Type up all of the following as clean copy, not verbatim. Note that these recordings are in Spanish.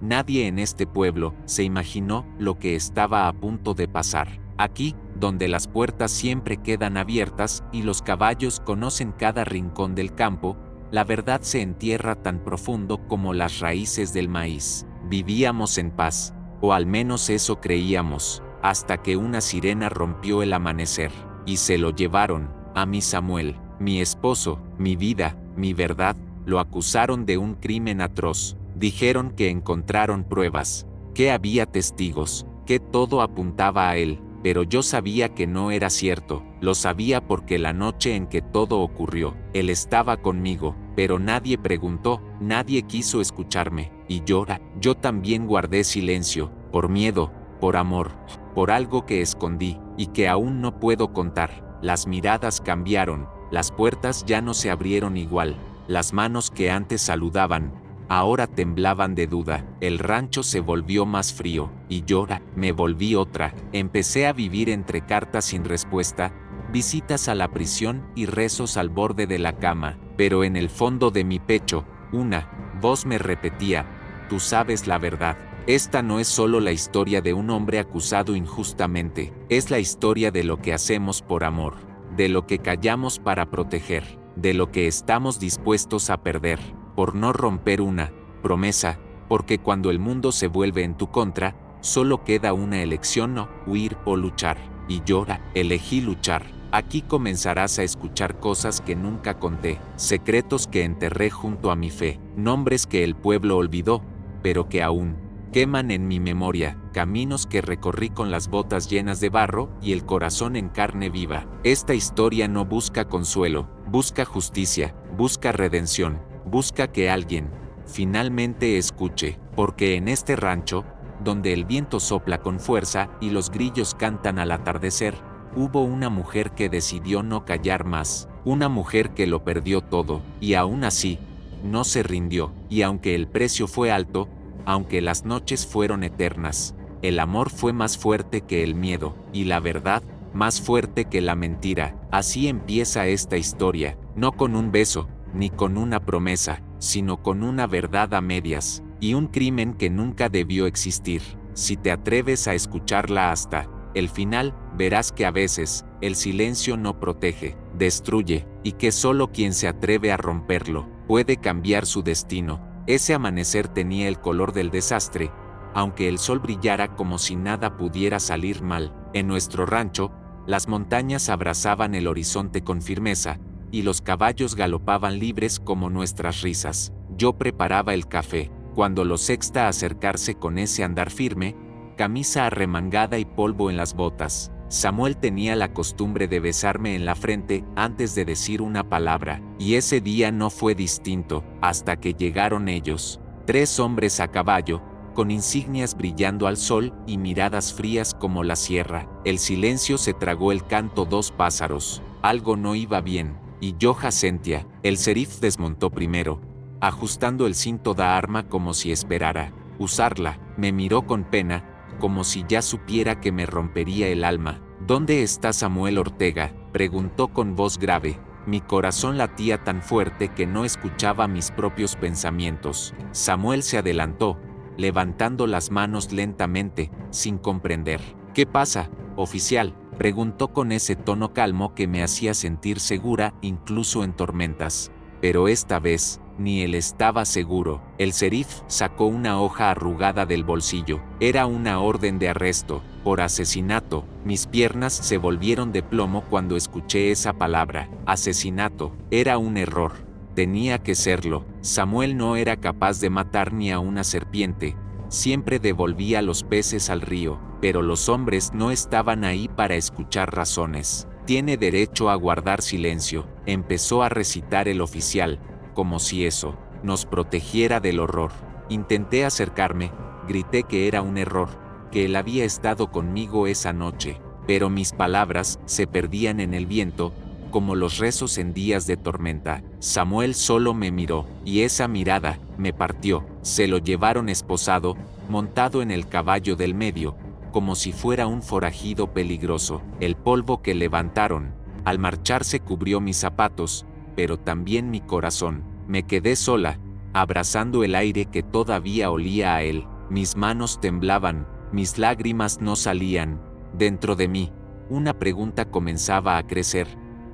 Nadie en este pueblo se imaginó lo que estaba a punto de pasar. Aquí, donde las puertas siempre quedan abiertas y los caballos conocen cada rincón del campo, la verdad se entierra tan profundo como las raíces del maíz. Vivíamos en paz, o al menos eso creíamos, hasta que una sirena rompió el amanecer, y se lo llevaron, a mi Samuel, mi esposo, mi vida, mi verdad. Lo acusaron de un crimen atroz. Dijeron que encontraron pruebas, que había testigos, que todo apuntaba a él, pero yo sabía que no era cierto. Lo sabía porque la noche en que todo ocurrió, él estaba conmigo, pero nadie preguntó, nadie quiso escucharme, y yo también guardé silencio, por miedo, por amor, por algo que escondí, y que aún no puedo contar. Las miradas cambiaron, las puertas ya no se abrieron igual, las manos que antes saludaban, ahora temblaban de duda. El rancho se volvió más frío, y yo me volví otra. Empecé a vivir entre cartas sin respuesta, visitas a la prisión y rezos al borde de la cama, pero en el fondo de mi pecho, una voz me repetía: tú sabes la verdad. Esta no es solo la historia de un hombre acusado injustamente, es la historia de lo que hacemos por amor, de lo que callamos para proteger, de lo que estamos dispuestos a perder, por no romper una promesa, porque cuando el mundo se vuelve en tu contra, solo queda una elección: no huir o luchar. Y yo elegí luchar. Aquí comenzarás a escuchar cosas que nunca conté, secretos que enterré junto a mi fe, nombres que el pueblo olvidó, pero que aún queman en mi memoria, caminos que recorrí con las botas llenas de barro y el corazón en carne viva. Esta historia no busca consuelo, busca justicia, busca redención, busca que alguien finalmente escuche, porque en este rancho, donde el viento sopla con fuerza y los grillos cantan al atardecer, hubo una mujer que decidió no callar más, una mujer que lo perdió todo, y aún así, no se rindió, y aunque el precio fue alto, aunque las noches fueron eternas, el amor fue más fuerte que el miedo, y la verdad, más fuerte que la mentira. Así empieza esta historia, no con un beso, ni con una promesa, sino con una verdad a medias, y un crimen que nunca debió existir. Si te atreves a escucharla hasta el final, verás que a veces, el silencio no protege, destruye, y que solo quien se atreve a romperlo, puede cambiar su destino. Ese amanecer tenía el color del desastre, aunque el sol brillara como si nada pudiera salir mal. En nuestro rancho, las montañas abrazaban el horizonte con firmeza, y los caballos galopaban libres como nuestras risas. Yo preparaba el café, cuando lo sexta acercarse con ese andar firme, camisa arremangada y polvo en las botas. Samuel tenía la costumbre de besarme en la frente antes de decir una palabra, y ese día no fue distinto, hasta que llegaron ellos, 3 hombres a caballo, con insignias brillando al sol y miradas frías como la sierra. El silencio se tragó el canto 2 pájaros. Algo no iba bien, y yo jacentia. El sheriff desmontó primero, ajustando el cinto de arma como si esperara usarla. Me miró con pena, como si ya supiera que me rompería el alma. ¿Dónde está Samuel Ortega?, preguntó con voz grave. Mi corazón latía tan fuerte que no escuchaba mis propios pensamientos. Samuel se adelantó, levantando las manos lentamente, sin comprender. ¿Qué pasa, oficial?, preguntó con ese tono calmo que me hacía sentir segura incluso en tormentas. Pero esta vez, ni él estaba seguro. El sheriff sacó una hoja arrugada del bolsillo. Era una orden de arresto, por asesinato. Mis piernas se volvieron de plomo cuando escuché esa palabra. Asesinato. Era un error. Tenía que serlo. Samuel no era capaz de matar ni a una serpiente. Siempre devolvía los peces al río, pero los hombres no estaban ahí para escuchar razones. Tiene derecho a guardar silencio, empezó a recitar el oficial, como si eso nos protegiera del horror. Intenté acercarme, grité que era un error, que él había estado conmigo esa noche, pero mis palabras se perdían en el viento, como los rezos en días de tormenta. Samuel solo me miró, y esa mirada me partió. Se lo llevaron esposado, montado en el caballo del medio, como si fuera un forajido peligroso. El polvo que levantaron, al marcharse cubrió mis zapatos, pero también mi corazón. Me quedé sola, abrazando el aire que todavía olía a él. Mis manos temblaban, mis lágrimas no salían. Dentro de mí, una pregunta comenzaba a crecer.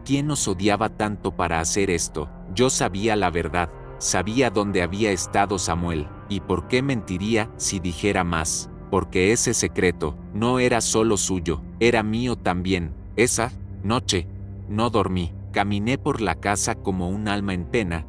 ¿Quién nos odiaba tanto para hacer esto? Yo sabía la verdad, sabía dónde había estado Samuel, y por qué mentiría si dijera más. Porque ese secreto no era solo suyo, era mío también. Esa noche, no dormí, caminé por la casa como un alma en pena,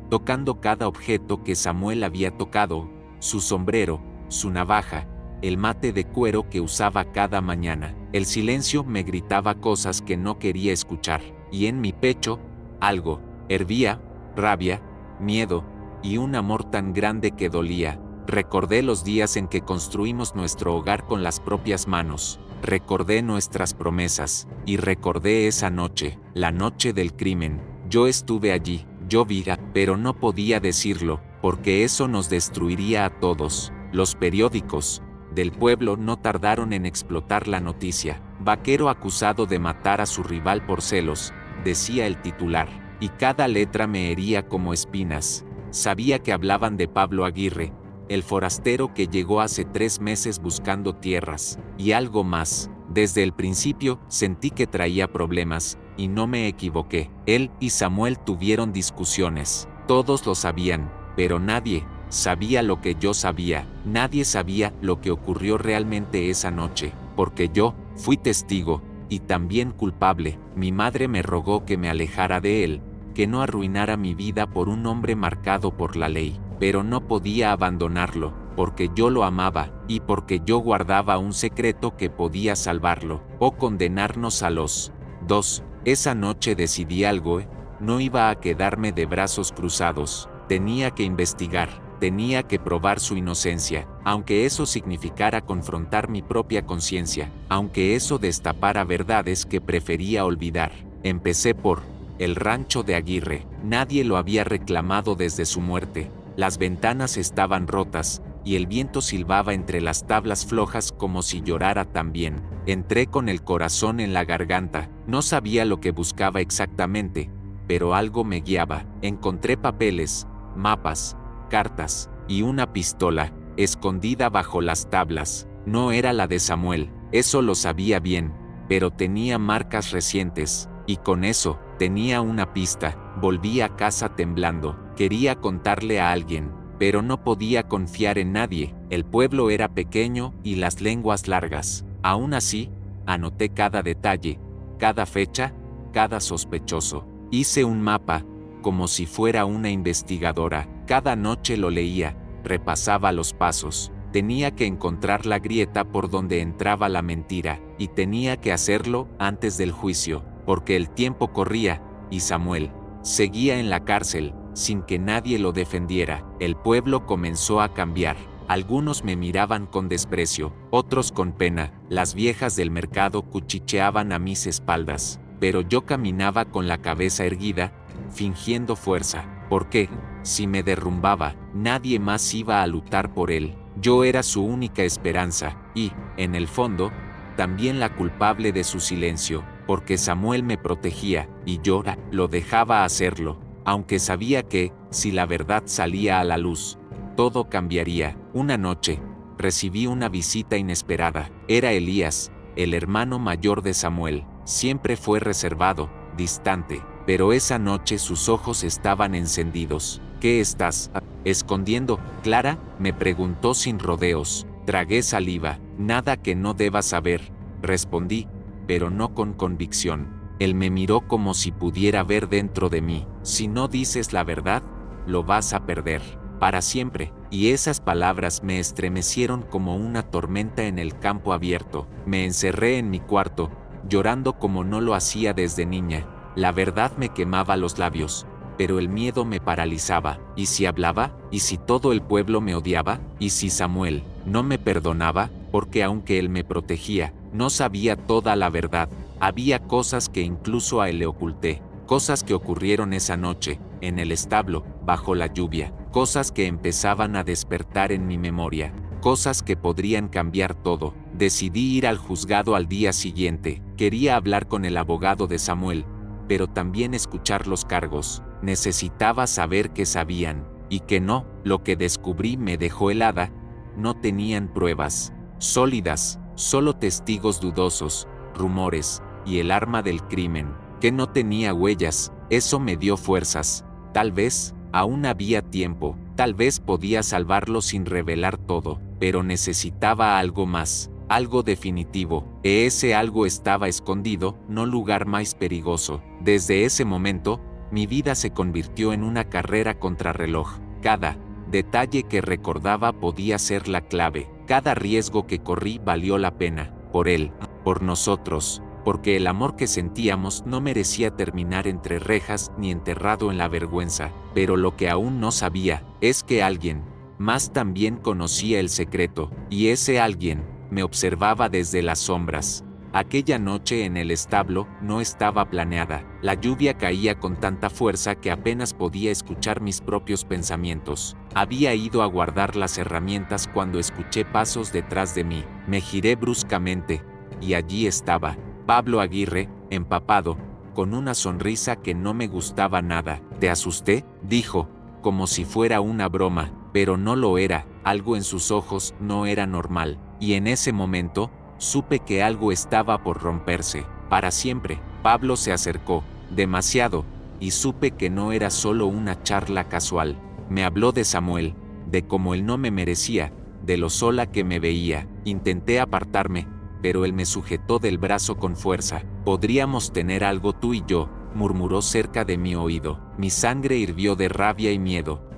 tocando cada objeto que Samuel había tocado, su sombrero, su navaja, el mate de cuero que usaba cada mañana. El silencio me gritaba cosas que no quería escuchar, y en mi pecho, algo, hervía, rabia, miedo, y un amor tan grande que dolía. Recordé los días en que construimos nuestro hogar con las propias manos, recordé nuestras promesas, y recordé esa noche, la noche del crimen. Yo estuve allí, yo vi, pero no podía decirlo, porque eso nos destruiría a todos. Los periódicos del pueblo no tardaron en explotar la noticia. Vaquero acusado de matar a su rival por celos, decía el titular, y cada letra me hería como espinas. Sabía que hablaban de Pablo Aguirre, el forastero que llegó hace 3 meses buscando tierras, y algo más. Desde el principio sentí que traía problemas, y no me equivoqué. Él y Samuel tuvieron discusiones. Todos lo sabían, pero nadie sabía lo que yo sabía. Nadie sabía lo que ocurrió realmente esa noche, porque yo fui testigo, y también culpable. Mi madre me rogó que me alejara de él, que no arruinara mi vida por un hombre marcado por la ley, pero no podía abandonarlo, porque yo lo amaba, y porque yo guardaba un secreto que podía salvarlo, o condenarnos a los dos. Esa noche decidí algo, no iba a quedarme de brazos cruzados, tenía que investigar, tenía que probar su inocencia, aunque eso significara confrontar mi propia conciencia, aunque eso destapara verdades que prefería olvidar. Empecé por el rancho de Aguirre. Nadie lo había reclamado desde su muerte. Las ventanas estaban rotas, y el viento silbaba entre las tablas flojas como si llorara también. Entré con el corazón en la garganta. No sabía lo que buscaba exactamente, pero algo me guiaba. Encontré papeles, mapas, cartas, y una pistola, escondida bajo las tablas. No era la de Samuel, eso lo sabía bien, pero tenía marcas recientes, y con eso, tenía una pista. Volví a casa temblando. Quería contarle a alguien, pero no podía confiar en nadie. El pueblo era pequeño y las lenguas largas. Aún así, anoté cada detalle, cada fecha, cada sospechoso. Hice un mapa, como si fuera una investigadora. Cada noche lo leía, repasaba los pasos. Tenía que encontrar la grieta por donde entraba la mentira, y tenía que hacerlo antes del juicio, porque el tiempo corría, y Samuel seguía en la cárcel, sin que nadie lo defendiera. El pueblo comenzó a cambiar. Algunos me miraban con desprecio, otros con pena. Las viejas del mercado cuchicheaban a mis espaldas, pero yo caminaba con la cabeza erguida, fingiendo fuerza, porque, si me derrumbaba, nadie más iba a luchar por él. Yo era su única esperanza, y, en el fondo, también la culpable de su silencio, porque Samuel me protegía, y yo lo dejaba hacerlo, aunque sabía que, si la verdad salía a la luz, todo cambiaría. Una noche, recibí una visita inesperada. Era Elías, el hermano mayor de Samuel. Siempre fue reservado, distante, pero esa noche sus ojos estaban encendidos. ¿Qué estás escondiendo, Clara?, me preguntó sin rodeos. Tragué saliva. Nada que no debas saber, respondí, pero no con convicción. Él me miró como si pudiera ver dentro de mí. Si no dices la verdad, lo vas a perder, para siempre. Y esas palabras me estremecieron como una tormenta en el campo abierto. Me encerré en mi cuarto, llorando como no lo hacía desde niña. La verdad me quemaba los labios, pero el miedo me paralizaba. ¿Y si hablaba? ¿Y si todo el pueblo me odiaba? ¿Y si Samuel no me perdonaba? Porque aunque él me protegía, no sabía toda la verdad. Había cosas que incluso a él le oculté, cosas que ocurrieron esa noche, en el establo, bajo la lluvia, cosas que empezaban a despertar en mi memoria, cosas que podrían cambiar todo. Decidí ir al juzgado al día siguiente. Quería hablar con el abogado de Samuel, pero también escuchar los cargos. Necesitaba saber qué sabían. y que no, lo que descubrí me dejó helada, no tenían pruebas sólidas, solo testigos dudosos, rumores, y el arma del crimen, que no tenía huellas. Eso me dio fuerzas. Tal vez, aún había tiempo, tal vez podía salvarlo sin revelar todo, pero necesitaba algo más, algo definitivo. Ese algo estaba escondido, no lugar más perigoso. Desde ese momento, mi vida se convirtió en una carrera contrarreloj. Cada detalle que recordaba podía ser la clave. Cada riesgo que corrí valió la pena. Por él, por nosotros, porque el amor que sentíamos no merecía terminar entre rejas ni enterrado en la vergüenza. Pero lo que aún no sabía es que alguien más también conocía el secreto, y ese alguien me observaba desde las sombras. Aquella noche en el establo no estaba planeada. La lluvia caía con tanta fuerza que apenas podía escuchar mis propios pensamientos. Había ido a guardar las herramientas cuando escuché pasos detrás de mí. Me giré bruscamente, y allí estaba Pablo Aguirre, empapado, con una sonrisa que no me gustaba nada. ¿Te asusté?, dijo, como si fuera una broma, pero no lo era. Algo en sus ojos no era normal, y en ese momento, supe que algo estaba por romperse, para siempre. Pablo se acercó, demasiado, y supe que no era solo una charla casual. Me habló de Samuel, de cómo él no me merecía, de lo sola que me veía. Intenté apartarme, pero él me sujetó del brazo con fuerza. «Podríamos tener algo tú y yo», murmuró cerca de mi oído. Mi sangre hirvió de rabia y miedo.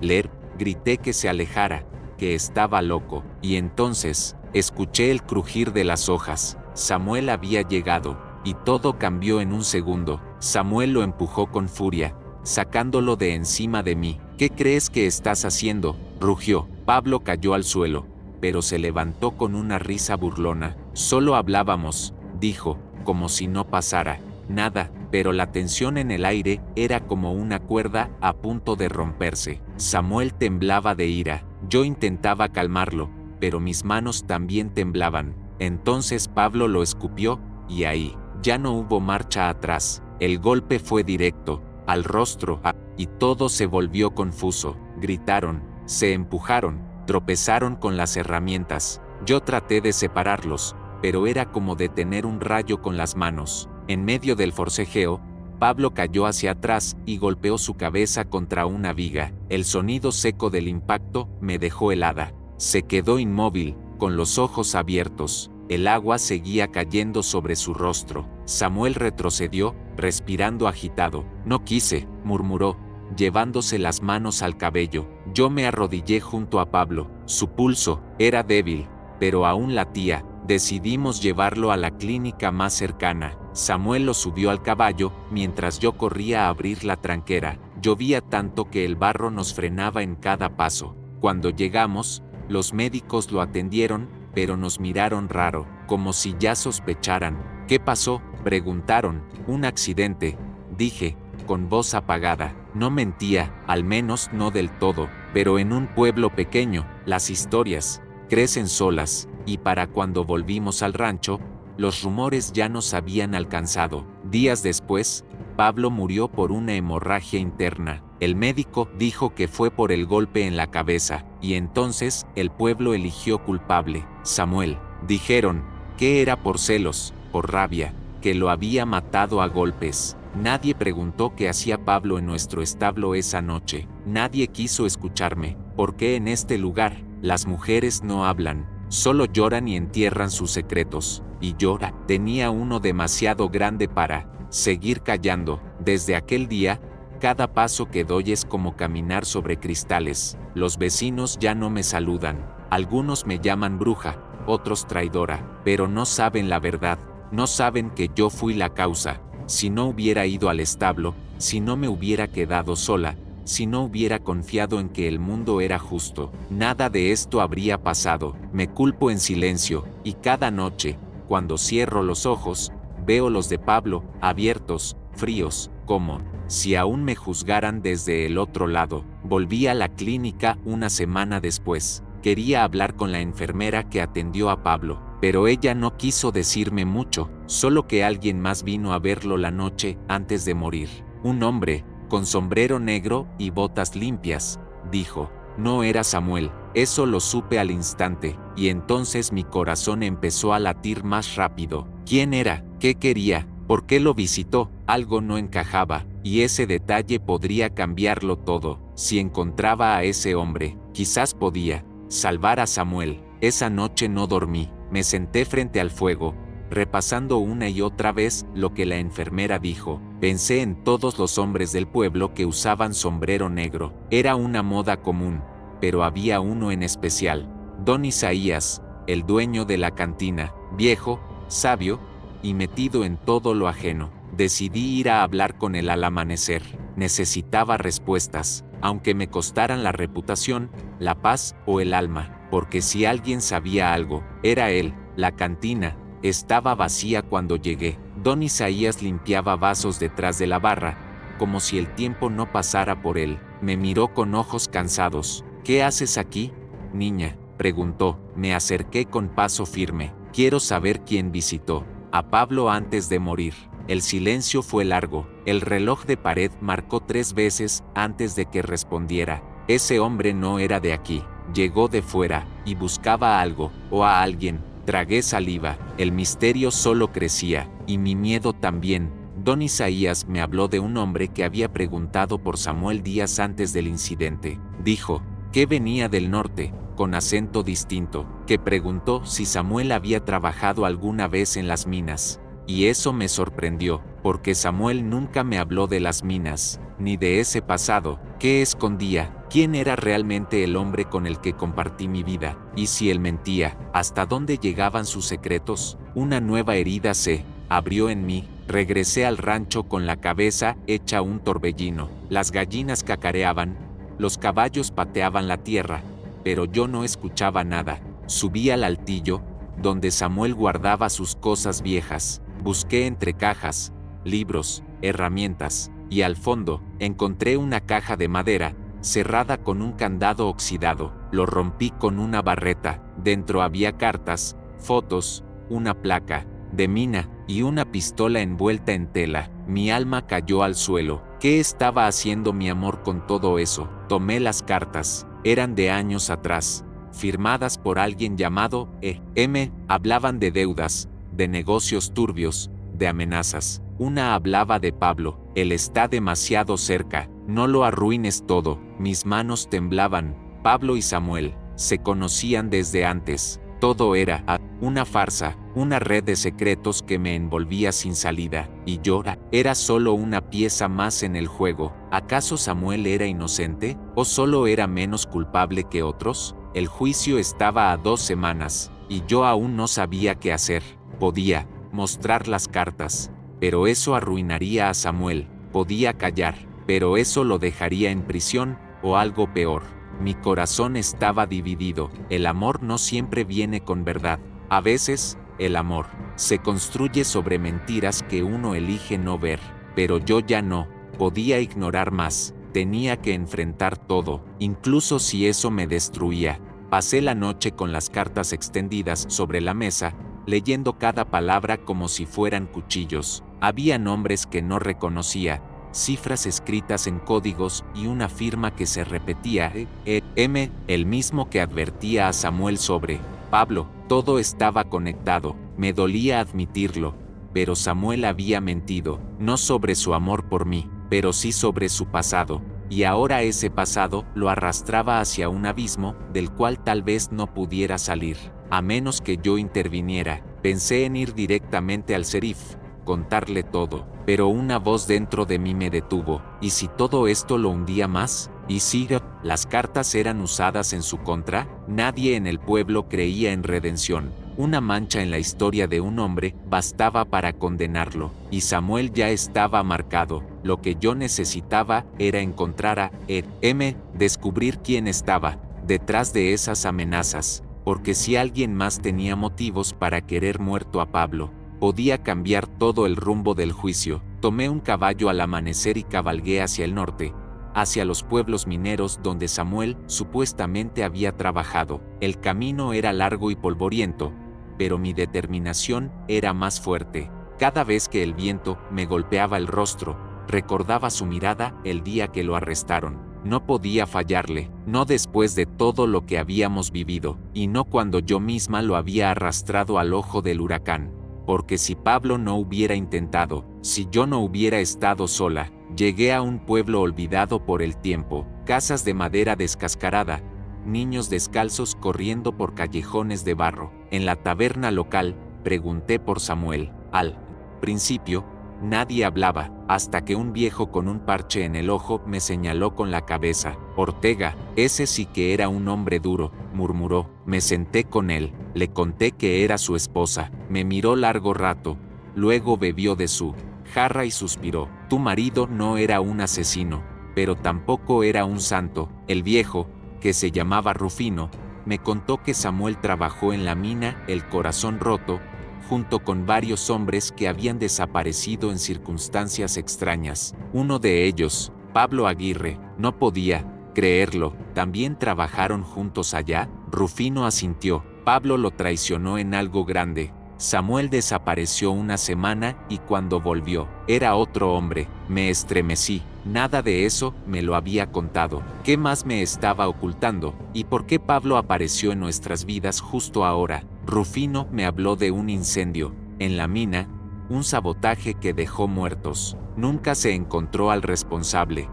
Grité que se alejara, que estaba loco, y entonces escuché el crujir de las hojas. Samuel había llegado, y todo cambió en un segundo. Samuel lo empujó con furia, sacándolo de encima de mí. «¿Qué crees que estás haciendo?», rugió. Pablo cayó al suelo, pero se levantó con una risa burlona. «Solo hablábamos», dijo, como si no pasara nada, pero la tensión en el aire era como una cuerda a punto de romperse. Samuel temblaba de ira. Yo intentaba calmarlo, pero mis manos también temblaban. Entonces Pablo lo escupió, y ahí ya no hubo marcha atrás. El golpe fue directo, al rostro, y todo se volvió confuso. Gritaron, se empujaron, tropezaron con las herramientas. Yo traté de separarlos, pero era como detener un rayo con las manos. En medio del forcejeo, Pablo cayó hacia atrás y golpeó su cabeza contra una viga. El sonido seco del impacto me dejó helada. Se quedó inmóvil, con los ojos abiertos. El agua seguía cayendo sobre su rostro. Samuel retrocedió, respirando agitado. «No quise», murmuró, llevándose las manos al cabello. Yo me arrodillé junto a Pablo. Su pulso era débil, pero aún latía. Decidimos llevarlo a la clínica más cercana. Samuel lo subió al caballo, mientras yo corría a abrir la tranquera. Llovía tanto que el barro nos frenaba en cada paso. Cuando llegamos, los médicos lo atendieron, pero nos miraron raro, como si ya sospecharan. «¿Qué pasó?», preguntaron. «Un accidente», dije, con voz apagada. No mentía, al menos no del todo, pero en un pueblo pequeño, las historias crecen solas, y para cuando volvimos al rancho, los rumores ya nos habían alcanzado. Días después, Pablo murió por una hemorragia interna. El médico dijo que fue por el golpe en la cabeza, y entonces el pueblo eligió culpable. Samuel. Dijeron que era por celos, por rabia, que lo había matado a golpes. Nadie preguntó qué hacía Pablo en nuestro establo esa noche. Nadie quiso escucharme. ¿Por qué en este lugar las mujeres no hablan? Solo lloran y entierran sus secretos. Y llora. Tenía uno demasiado grande para seguir callando. Desde aquel día, cada paso que doy es como caminar sobre cristales. Los vecinos ya no me saludan. Algunos me llaman bruja, otros traidora, pero no saben la verdad. No saben que yo fui la causa. Si no hubiera ido al establo, si no me hubiera quedado sola, si no hubiera confiado en que el mundo era justo, nada de esto habría pasado. Me culpo en silencio, y cada noche, cuando cierro los ojos, veo los de Pablo, abiertos, fríos, como si aún me juzgaran desde el otro lado. Volví a la clínica una semana después. Quería hablar con la enfermera que atendió a Pablo, pero ella no quiso decirme mucho, solo que alguien más vino a verlo la noche antes de morir. Un hombre, con sombrero negro y botas limpias, dijo. No era Samuel. Eso lo supe al instante, y entonces mi corazón empezó a latir más rápido. ¿Quién era? ¿Qué quería? ¿Por qué lo visitó? Algo no encajaba, y ese detalle podría cambiarlo todo. Si encontraba a ese hombre, quizás podía salvar a Samuel. Esa noche no dormí. Me senté frente al fuego, repasando una y otra vez lo que la enfermera dijo. Pensé en todos los hombres del pueblo que usaban sombrero negro. Era una moda común, pero había uno en especial. Don Isaías, el dueño de la cantina, viejo, sabio, y metido en todo lo ajeno. Decidí ir a hablar con él al amanecer. Necesitaba respuestas, aunque me costaran la reputación, la paz o el alma, porque si alguien sabía algo, era él. La cantina estaba vacía cuando llegué. Don Isaías limpiaba vasos detrás de la barra, como si el tiempo no pasara por él. Me miró con ojos cansados. ¿Qué haces aquí, niña?, preguntó. Me acerqué con paso firme. Quiero saber quién visitó a Pablo antes de morir. El silencio fue largo. El reloj de pared marcó 3 veces antes de que respondiera. Ese hombre no era de aquí. Llegó de fuera y buscaba algo o a alguien. Tragué saliva. El misterio solo crecía, y mi miedo también. Don Isaías me habló de un hombre que había preguntado por Samuel días antes del incidente. Dijo que venía del norte, con acento distinto, que preguntó si Samuel había trabajado alguna vez en las minas. Y eso me sorprendió, porque Samuel nunca me habló de las minas, ni de ese pasado. ¿Qué escondía? ¿Quién era realmente el hombre con el que compartí mi vida? Y si él mentía, ¿hasta dónde llegaban sus secretos? Una nueva herida se abrió en mí. Regresé al rancho con la cabeza hecha un torbellino. Las gallinas cacareaban, los caballos pateaban la tierra, pero yo no escuchaba nada. Subí al altillo, donde Samuel guardaba sus cosas viejas. Busqué entre cajas, libros, herramientas, y al fondo, encontré una caja de madera, cerrada con un candado oxidado. Lo rompí con una barreta. Dentro había cartas, fotos, una placa de mina y una pistola envuelta en tela. Mi alma cayó al suelo. ¿Qué estaba haciendo mi amor con todo eso? Tomé las cartas. Eran de años atrás, firmadas por alguien llamado E.M. Hablaban de deudas, de negocios turbios, de amenazas. Una hablaba de Pablo. Él está demasiado cerca. No lo arruines todo. Mis manos temblaban. Pablo y Samuel se conocían desde antes. Todo era una farsa, una red de secretos que me envolvía sin salida, y yo era solo una pieza más en el juego. ¿Acaso Samuel era inocente? ¿O solo era menos culpable que otros? El juicio estaba a 2 semanas, y yo aún no sabía qué hacer. Podía mostrar las cartas, pero eso arruinaría a Samuel. Podía callar, pero eso lo dejaría en prisión, o algo peor. Mi corazón estaba dividido. El amor no siempre viene con verdad. A veces, el amor se construye sobre mentiras que uno elige no ver. Pero yo ya no podía ignorar más. Tenía que enfrentar todo, incluso si eso me destruía. Pasé la noche con las cartas extendidas sobre la mesa, leyendo cada palabra como si fueran cuchillos. Había nombres que no reconocía, cifras escritas en códigos y una firma que se repetía, E.M., el mismo que advertía a Samuel sobre Pablo. Todo estaba conectado. Me dolía admitirlo, pero Samuel había mentido, no sobre su amor por mí, pero sí sobre su pasado, y ahora ese pasado lo arrastraba hacia un abismo del cual tal vez no pudiera salir, a menos que yo interviniera. Pensé en ir directamente al sheriff, contarle todo, pero una voz dentro de mí me detuvo. ¿Y si todo esto lo hundía más? ¿Y si las cartas eran usadas en su contra? Nadie en el pueblo creía en redención. Una mancha en la historia de un hombre bastaba para condenarlo, y Samuel ya estaba marcado. Lo que yo necesitaba era encontrar a E.M., descubrir quién estaba detrás de esas amenazas, porque si alguien más tenía motivos para querer muerto a Pablo, podía cambiar todo el rumbo del juicio. Tomé un caballo al amanecer y cabalgué hacia el norte, hacia los pueblos mineros donde Samuel supuestamente había trabajado. El camino era largo y polvoriento, pero mi determinación era más fuerte. Cada vez que el viento me golpeaba el rostro, recordaba su mirada el día que lo arrestaron. no podía fallarle, no después de todo lo que habíamos vivido, y no cuando yo misma lo había arrastrado al ojo del huracán. Porque si Pablo no hubiera intentado, si yo no hubiera estado sola, llegué a un pueblo olvidado por el tiempo, casas de madera descascarada, niños descalzos corriendo por callejones de barro. En la taberna local, pregunté por Samuel. Al principio, nadie hablaba, hasta que un viejo con un parche en el ojo me señaló con la cabeza. Ortega, ese sí que era un hombre duro, murmuró. Me senté con él, le conté que era su esposa, me miró largo rato, luego bebió de su jarra y suspiró. Tu marido no era un asesino, pero tampoco era un santo. El viejo, que se llamaba Rufino, me contó que Samuel trabajó en la mina El Corazón Roto, junto con varios hombres que habían desaparecido en circunstancias extrañas. Uno de ellos, Pablo Aguirre, no podía creerlo. ¿También trabajaron juntos allá? Rufino asintió. Pablo lo traicionó en algo grande. Samuel desapareció una semana y cuando volvió, era otro hombre. Me estremecí. Nada de eso me lo había contado. ¿Qué más me estaba ocultando? ¿Y por qué Pablo apareció en nuestras vidas justo ahora? Rufino me habló de un incendio en la mina, un sabotaje que dejó muertos. Nunca se encontró al responsable.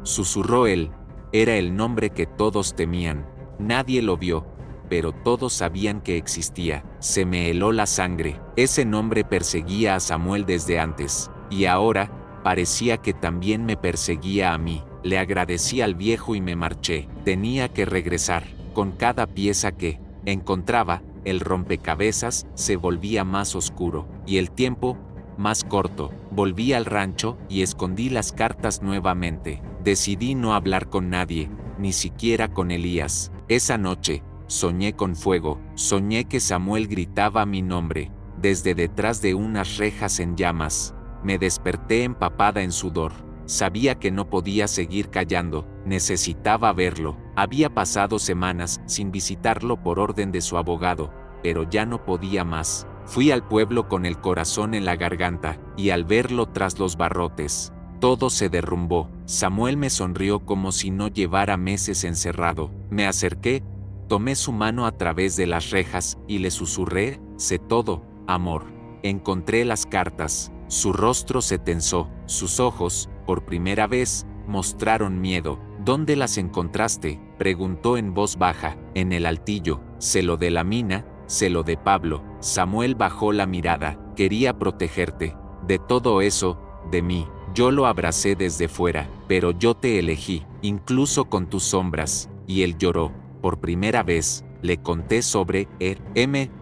Susurró él. Era el nombre que todos temían. Nadie lo vio, pero todos sabían que existía. Se me heló la sangre. Ese nombre perseguía a Samuel desde antes, y ahora parecía que también me perseguía a mí. Le agradecí al viejo y me marché. Tenía que regresar. Con cada pieza que encontraba, el rompecabezas se volvía más oscuro, y el tiempo más corto. Volví al rancho y escondí las cartas nuevamente. Decidí no hablar con nadie, ni siquiera con Elías. Esa noche, soñé con fuego. Soñé que Samuel gritaba mi nombre, desde detrás de unas rejas en llamas. Me desperté empapada en sudor. Sabía que no podía seguir callando, necesitaba verlo. Había pasado semanas sin visitarlo por orden de su abogado, pero ya no podía más. Fui al pueblo con el corazón en la garganta, y al verlo tras los barrotes, todo se derrumbó. Samuel me sonrió como si no llevara meses encerrado. Me acerqué, tomé su mano a través de las rejas y le susurré: sé todo, amor. Encontré las cartas. Su rostro se tensó, sus ojos, por primera vez, mostraron miedo. ¿Dónde las encontraste?, preguntó en voz baja. En el altillo. Se lo de la mina, se lo de Pablo. Samuel bajó la mirada. Quería protegerte. De todo eso, de mí. Yo lo abracé desde fuera, pero yo te elegí, incluso con tus sombras. Y él lloró. Por primera vez, le conté sobre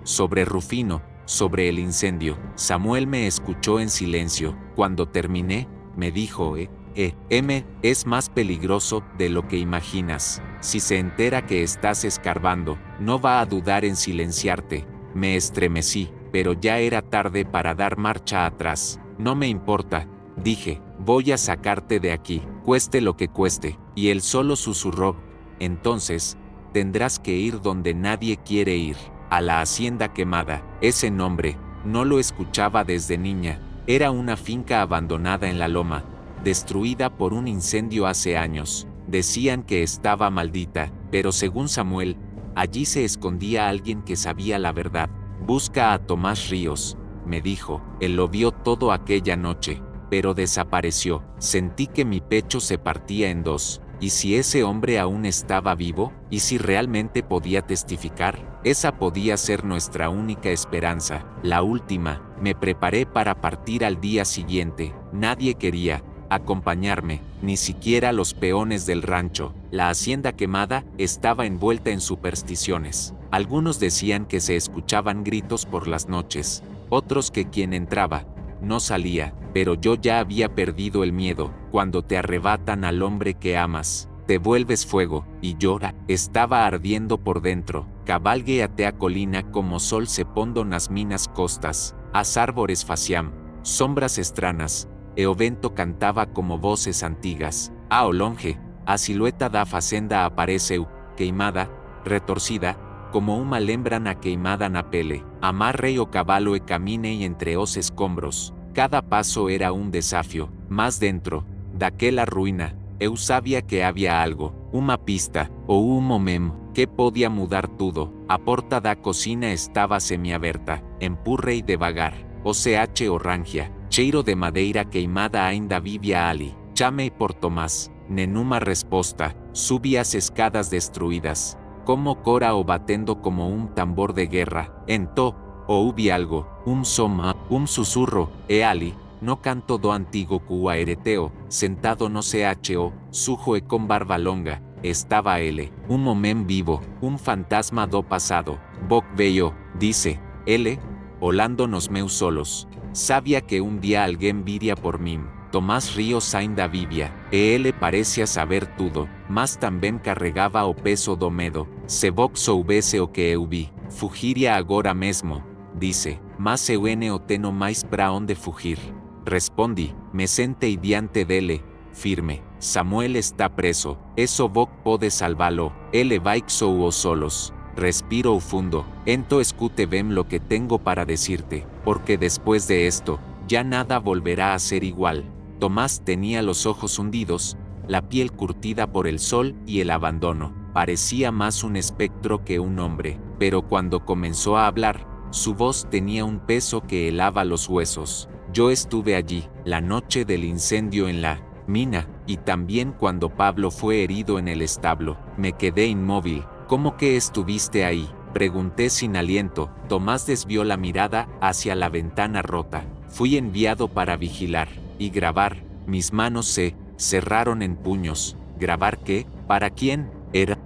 sobre Rufino, sobre el incendio. Samuel me escuchó en silencio. Cuando terminé, me dijo: es más peligroso de lo que imaginas. Si se entera que estás escarbando, no va a dudar en silenciarte. Me estremecí, pero ya era tarde para dar marcha atrás. No me importa, dije, voy a sacarte de aquí, cueste lo que cueste. Y él solo susurró: entonces, tendrás que ir donde nadie quiere ir, a la hacienda quemada. Ese nombre, no lo escuchaba desde niña. Era una finca abandonada en la loma, destruida por un incendio hace años. Decían que estaba maldita, pero según Samuel, allí se escondía alguien que sabía la verdad. Busca a Tomás Ríos, me dijo. Él lo vio todo aquella noche, pero desapareció. Sentí que mi pecho se partía en dos. ¿Y si ese hombre aún estaba vivo? ¿Y si realmente podía testificar? Esa podía ser nuestra única esperanza, la última. Me preparé para partir al día siguiente. Nadie quería acompañarme, ni siquiera los peones del rancho. La hacienda quemada estaba envuelta en supersticiones. Algunos decían que se escuchaban gritos por las noches, otros que quien entraba no salía, pero yo ya había perdido el miedo. Cuando te arrebatan al hombre que amas, te vuelves fuego, y llora. Estaba ardiendo por dentro. Cabalgué a colina como sol se pondo nas minas costas, as árvores faciam, sombras estranas, e o vento cantaba como voces antigas. A o longe, a silueta da facenda apareceu, queimada, retorcida, como uma lembra na queimada na pele. Amarre o caballo e caminei entre os escombros. Cada paso era un desafío. Más dentro, daquela ruina, Eu sabía que había algo, una pista, o un momento, que podía mudar todo. A porta da cocina estaba semiaberta, empurrei devagar, orangia, cheiro de madeira queimada ainda vivia ali. Chamei por Tomás, nenhuma resposta, subi as escadas destruídas, como cora o batendo como un tambor de guerra. Ento, ouvi algo, un soma, un susurro, e ali, no canto do antigo cua ereteo, sentado no CHO, sujo e con barba longa, estaba ele, un momento vivo, un fantasma do pasado. Boc veio, dice, ele, olando nos meus solos. Sabia que un día alguén viria por mim. Tomás Ríos ainda vivia, e ele parecía saber tudo, mas também carregaba o peso do medo. Se Boc soubese o que eu vi, fugiria agora mesmo, dice, mas eu o teno mais pra onde fugir. Respondi, me sentei diante dele, firme. Samuel está preso, eso Boc pode salvalo, ele vai xou os solos. Respiro fundo, ento escute bem lo que tengo para decirte, porque después de esto, ya nada volverá a ser igual. Tomás tenía los ojos hundidos, la piel curtida por el sol y el abandono. Parecía más un espectro que un hombre, pero cuando comenzó a hablar, su voz tenía un peso que helaba los huesos. Yo estuve allí, la noche del incendio en la mina, y también cuando Pablo fue herido en el establo. Me quedé inmóvil. ¿Cómo que estuviste ahí?, pregunté sin aliento. Tomás desvió la mirada hacia la ventana rota. Fui enviado para vigilar y grabar. Mis manos se cerraron en puños. ¿Grabar qué? ¿Para quién? Era.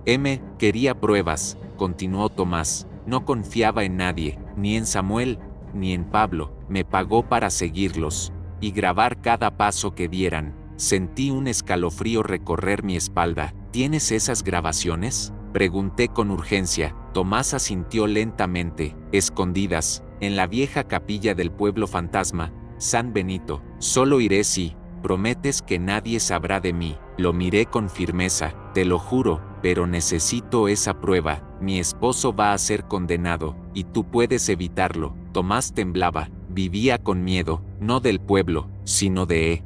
Quería pruebas, continuó Tomás. No confiaba en nadie, ni en Samuel, ni en Pablo. Me pagó para seguirlos y grabar cada paso que dieran. Sentí un escalofrío recorrer mi espalda. ¿Tienes esas grabaciones?, pregunté con urgencia. Tomás asintió lentamente. Escondidas, en la vieja capilla del pueblo fantasma, San Benito. Solo iré si prometes que nadie sabrá de mí. Lo miré con firmeza. Te lo juro, pero necesito esa prueba. Mi esposo va a ser condenado, y tú puedes evitarlo. Tomás temblaba. Vivía con miedo, no del pueblo, sino de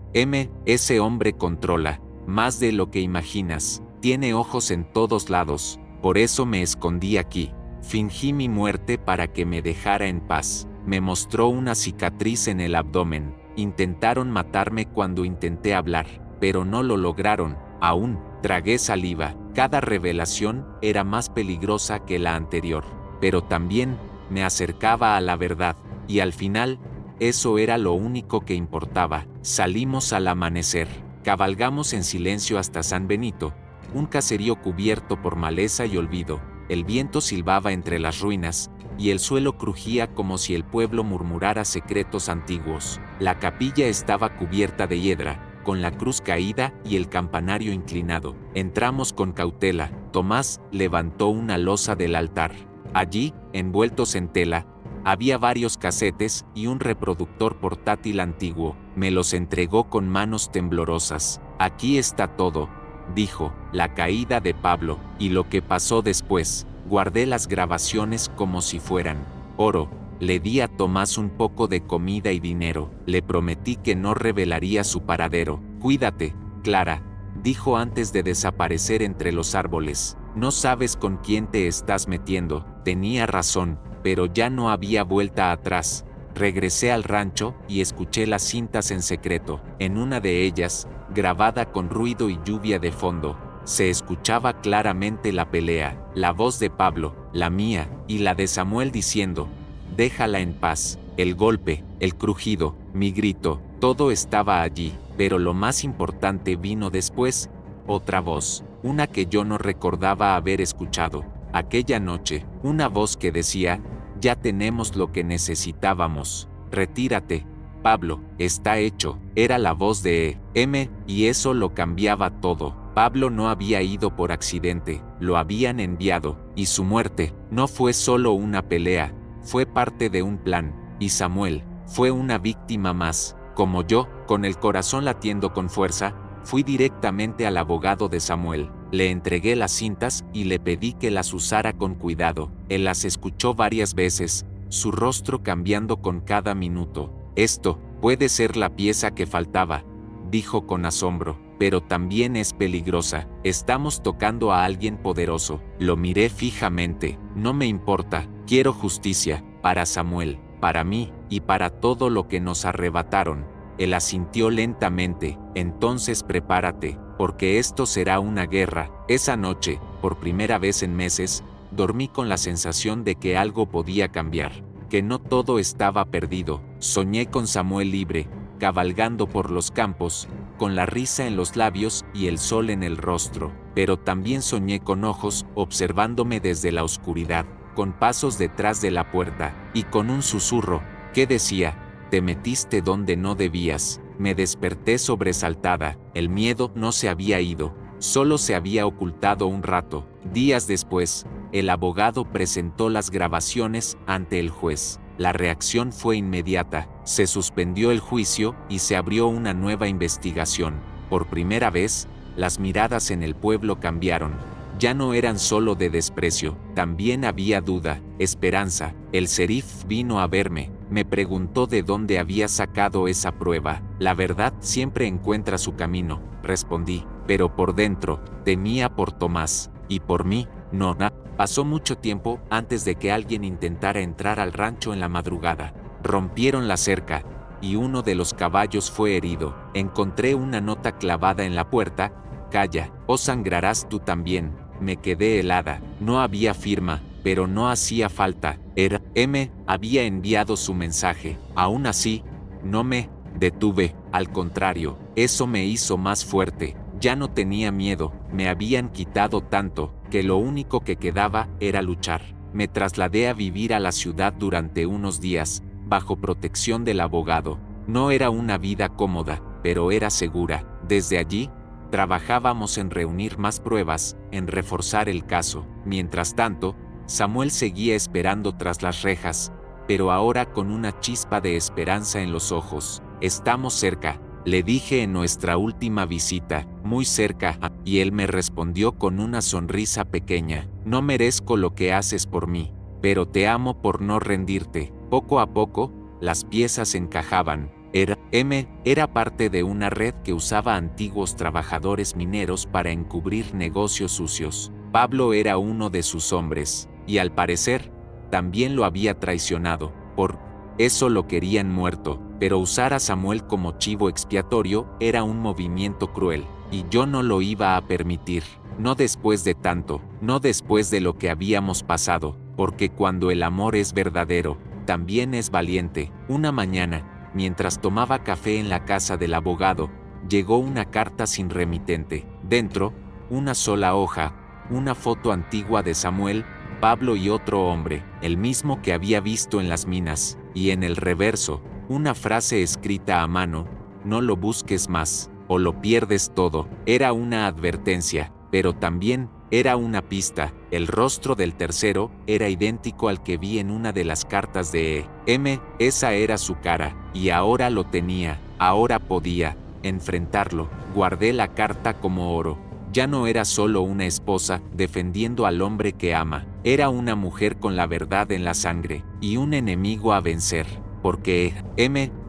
ese hombre controla, más de lo que imaginas. Tiene ojos en todos lados, por eso me escondí aquí. Fingí mi muerte para que me dejara en paz. Me mostró una cicatriz en el abdomen. Intentaron matarme cuando intenté hablar, pero no lo lograron. Aún, tragué saliva. Cada revelación era más peligrosa que la anterior, pero también me acercaba a la verdad, y al final, eso era lo único que importaba. Salimos al amanecer. Cabalgamos en silencio hasta San Benito, un caserío cubierto por maleza y olvido. El viento silbaba entre las ruinas, y el suelo crujía como si el pueblo murmurara secretos antiguos. La capilla estaba cubierta de hiedra, con la cruz caída y el campanario inclinado. Entramos con cautela. Tomás levantó una losa del altar. Allí, envueltos en tela, había varios casetes y un reproductor portátil antiguo. Me los entregó con manos temblorosas. Aquí está todo, dijo, la caída de Pablo, y lo que pasó después. Guardé las grabaciones como si fueran oro. Le di a Tomás un poco de comida y dinero. Le prometí que no revelaría su paradero. Cuídate, Clara, dijo antes de desaparecer entre los árboles. No sabes con quién te estás metiendo. Tenía razón, pero ya no había vuelta atrás. Regresé al rancho y escuché las cintas en secreto. En una de ellas, grabada con ruido y lluvia de fondo, se escuchaba claramente la pelea, la voz de Pablo, la mía, y la de Samuel diciendo, déjala en paz. El golpe, el crujido, mi grito, todo estaba allí, pero lo más importante vino después. Otra voz, una que yo no recordaba haber escuchado. Aquella noche, una voz que decía, ya tenemos lo que necesitábamos. Retírate, Pablo, está hecho. Era la voz de y eso lo cambiaba todo. Pablo no había ido por accidente, lo habían enviado, y su muerte no fue solo una pelea, fue parte de un plan, y Samuel fue una víctima más. Como yo, con el corazón latiendo con fuerza, fui directamente al abogado de Samuel. Le entregué las cintas y le pedí que las usara con cuidado. Él las escuchó varias veces, su rostro cambiando con cada minuto. Esto puede ser la pieza que faltaba, dijo con asombro. pero también es peligrosa. Estamos tocando a alguien poderoso. Lo miré fijamente. No me importa. Quiero justicia. Para Samuel, para mí, y para todo lo que nos arrebataron. Él asintió lentamente. Entonces prepárate, porque esto será una guerra. Esa noche, por primera vez en meses, dormí con la sensación de que algo podía cambiar, que no todo estaba perdido. Soñé con Samuel libre, cabalgando por los campos, con la risa en los labios y el sol en el rostro, pero también soñé con ojos observándome desde la oscuridad, con pasos detrás de la puerta, y con un susurro, que decía: te metiste donde no debías. Me desperté sobresaltada. El miedo no se había ido, solo se había ocultado un rato. Días después, el abogado presentó las grabaciones ante el juez. La reacción fue inmediata. Se suspendió el juicio y se abrió una nueva investigación. Por primera vez, las miradas en el pueblo cambiaron. Ya no eran solo de desprecio, también había duda, esperanza. El sheriff vino a verme. Me preguntó de dónde había sacado esa prueba. La verdad siempre encuentra su camino, respondí, pero por dentro, temía por Tomás, y por mí, no. Pasó mucho tiempo antes de que alguien intentara entrar al rancho en la madrugada. Rompieron la cerca, y uno de los caballos fue herido. Encontré una nota clavada en la puerta: calla, o sangrarás tú también. Me quedé helada. No había firma, pero no hacía falta. Había enviado su mensaje. Aún así, no me detuve. Al contrario, eso me hizo más fuerte. Ya no tenía miedo. Me habían quitado tanto, que lo único que quedaba era luchar. Me trasladé a vivir a la ciudad durante unos días, bajo protección del abogado. No era una vida cómoda, pero era segura. Desde allí, trabajábamos en reunir más pruebas, en reforzar el caso. Mientras tanto, Samuel seguía esperando tras las rejas, pero ahora con una chispa de esperanza en los ojos. Estamos cerca, le dije en nuestra última visita, muy cerca, y él me respondió con una sonrisa pequeña: no merezco lo que haces por mí, pero te amo por no rendirte. Poco a poco, las piezas encajaban. Era parte de una red que usaba antiguos trabajadores mineros para encubrir negocios sucios. Pablo era uno de sus hombres, y al parecer, también lo había traicionado. Por eso lo querían muerto, pero usar a Samuel como chivo expiatorio era un movimiento cruel, y yo no lo iba a permitir. No después de tanto, no después de lo que habíamos pasado, porque cuando el amor es verdadero, también es valiente. Una mañana, mientras tomaba café en la casa del abogado, llegó una carta sin remitente. Dentro, una sola hoja, una foto antigua de Samuel, Pablo y otro hombre, el mismo que había visto en las minas, y en el reverso, una frase escrita a mano: no lo busques más, o lo pierdes todo. Era una advertencia, pero también era una pista. El rostro del tercero era idéntico al que vi en una de las cartas de Esa era su cara, y ahora lo tenía, ahora podía enfrentarlo. Guardé la carta como oro. Ya no era solo una esposa defendiendo al hombre que ama, era una mujer con la verdad en la sangre, y un enemigo a vencer, porque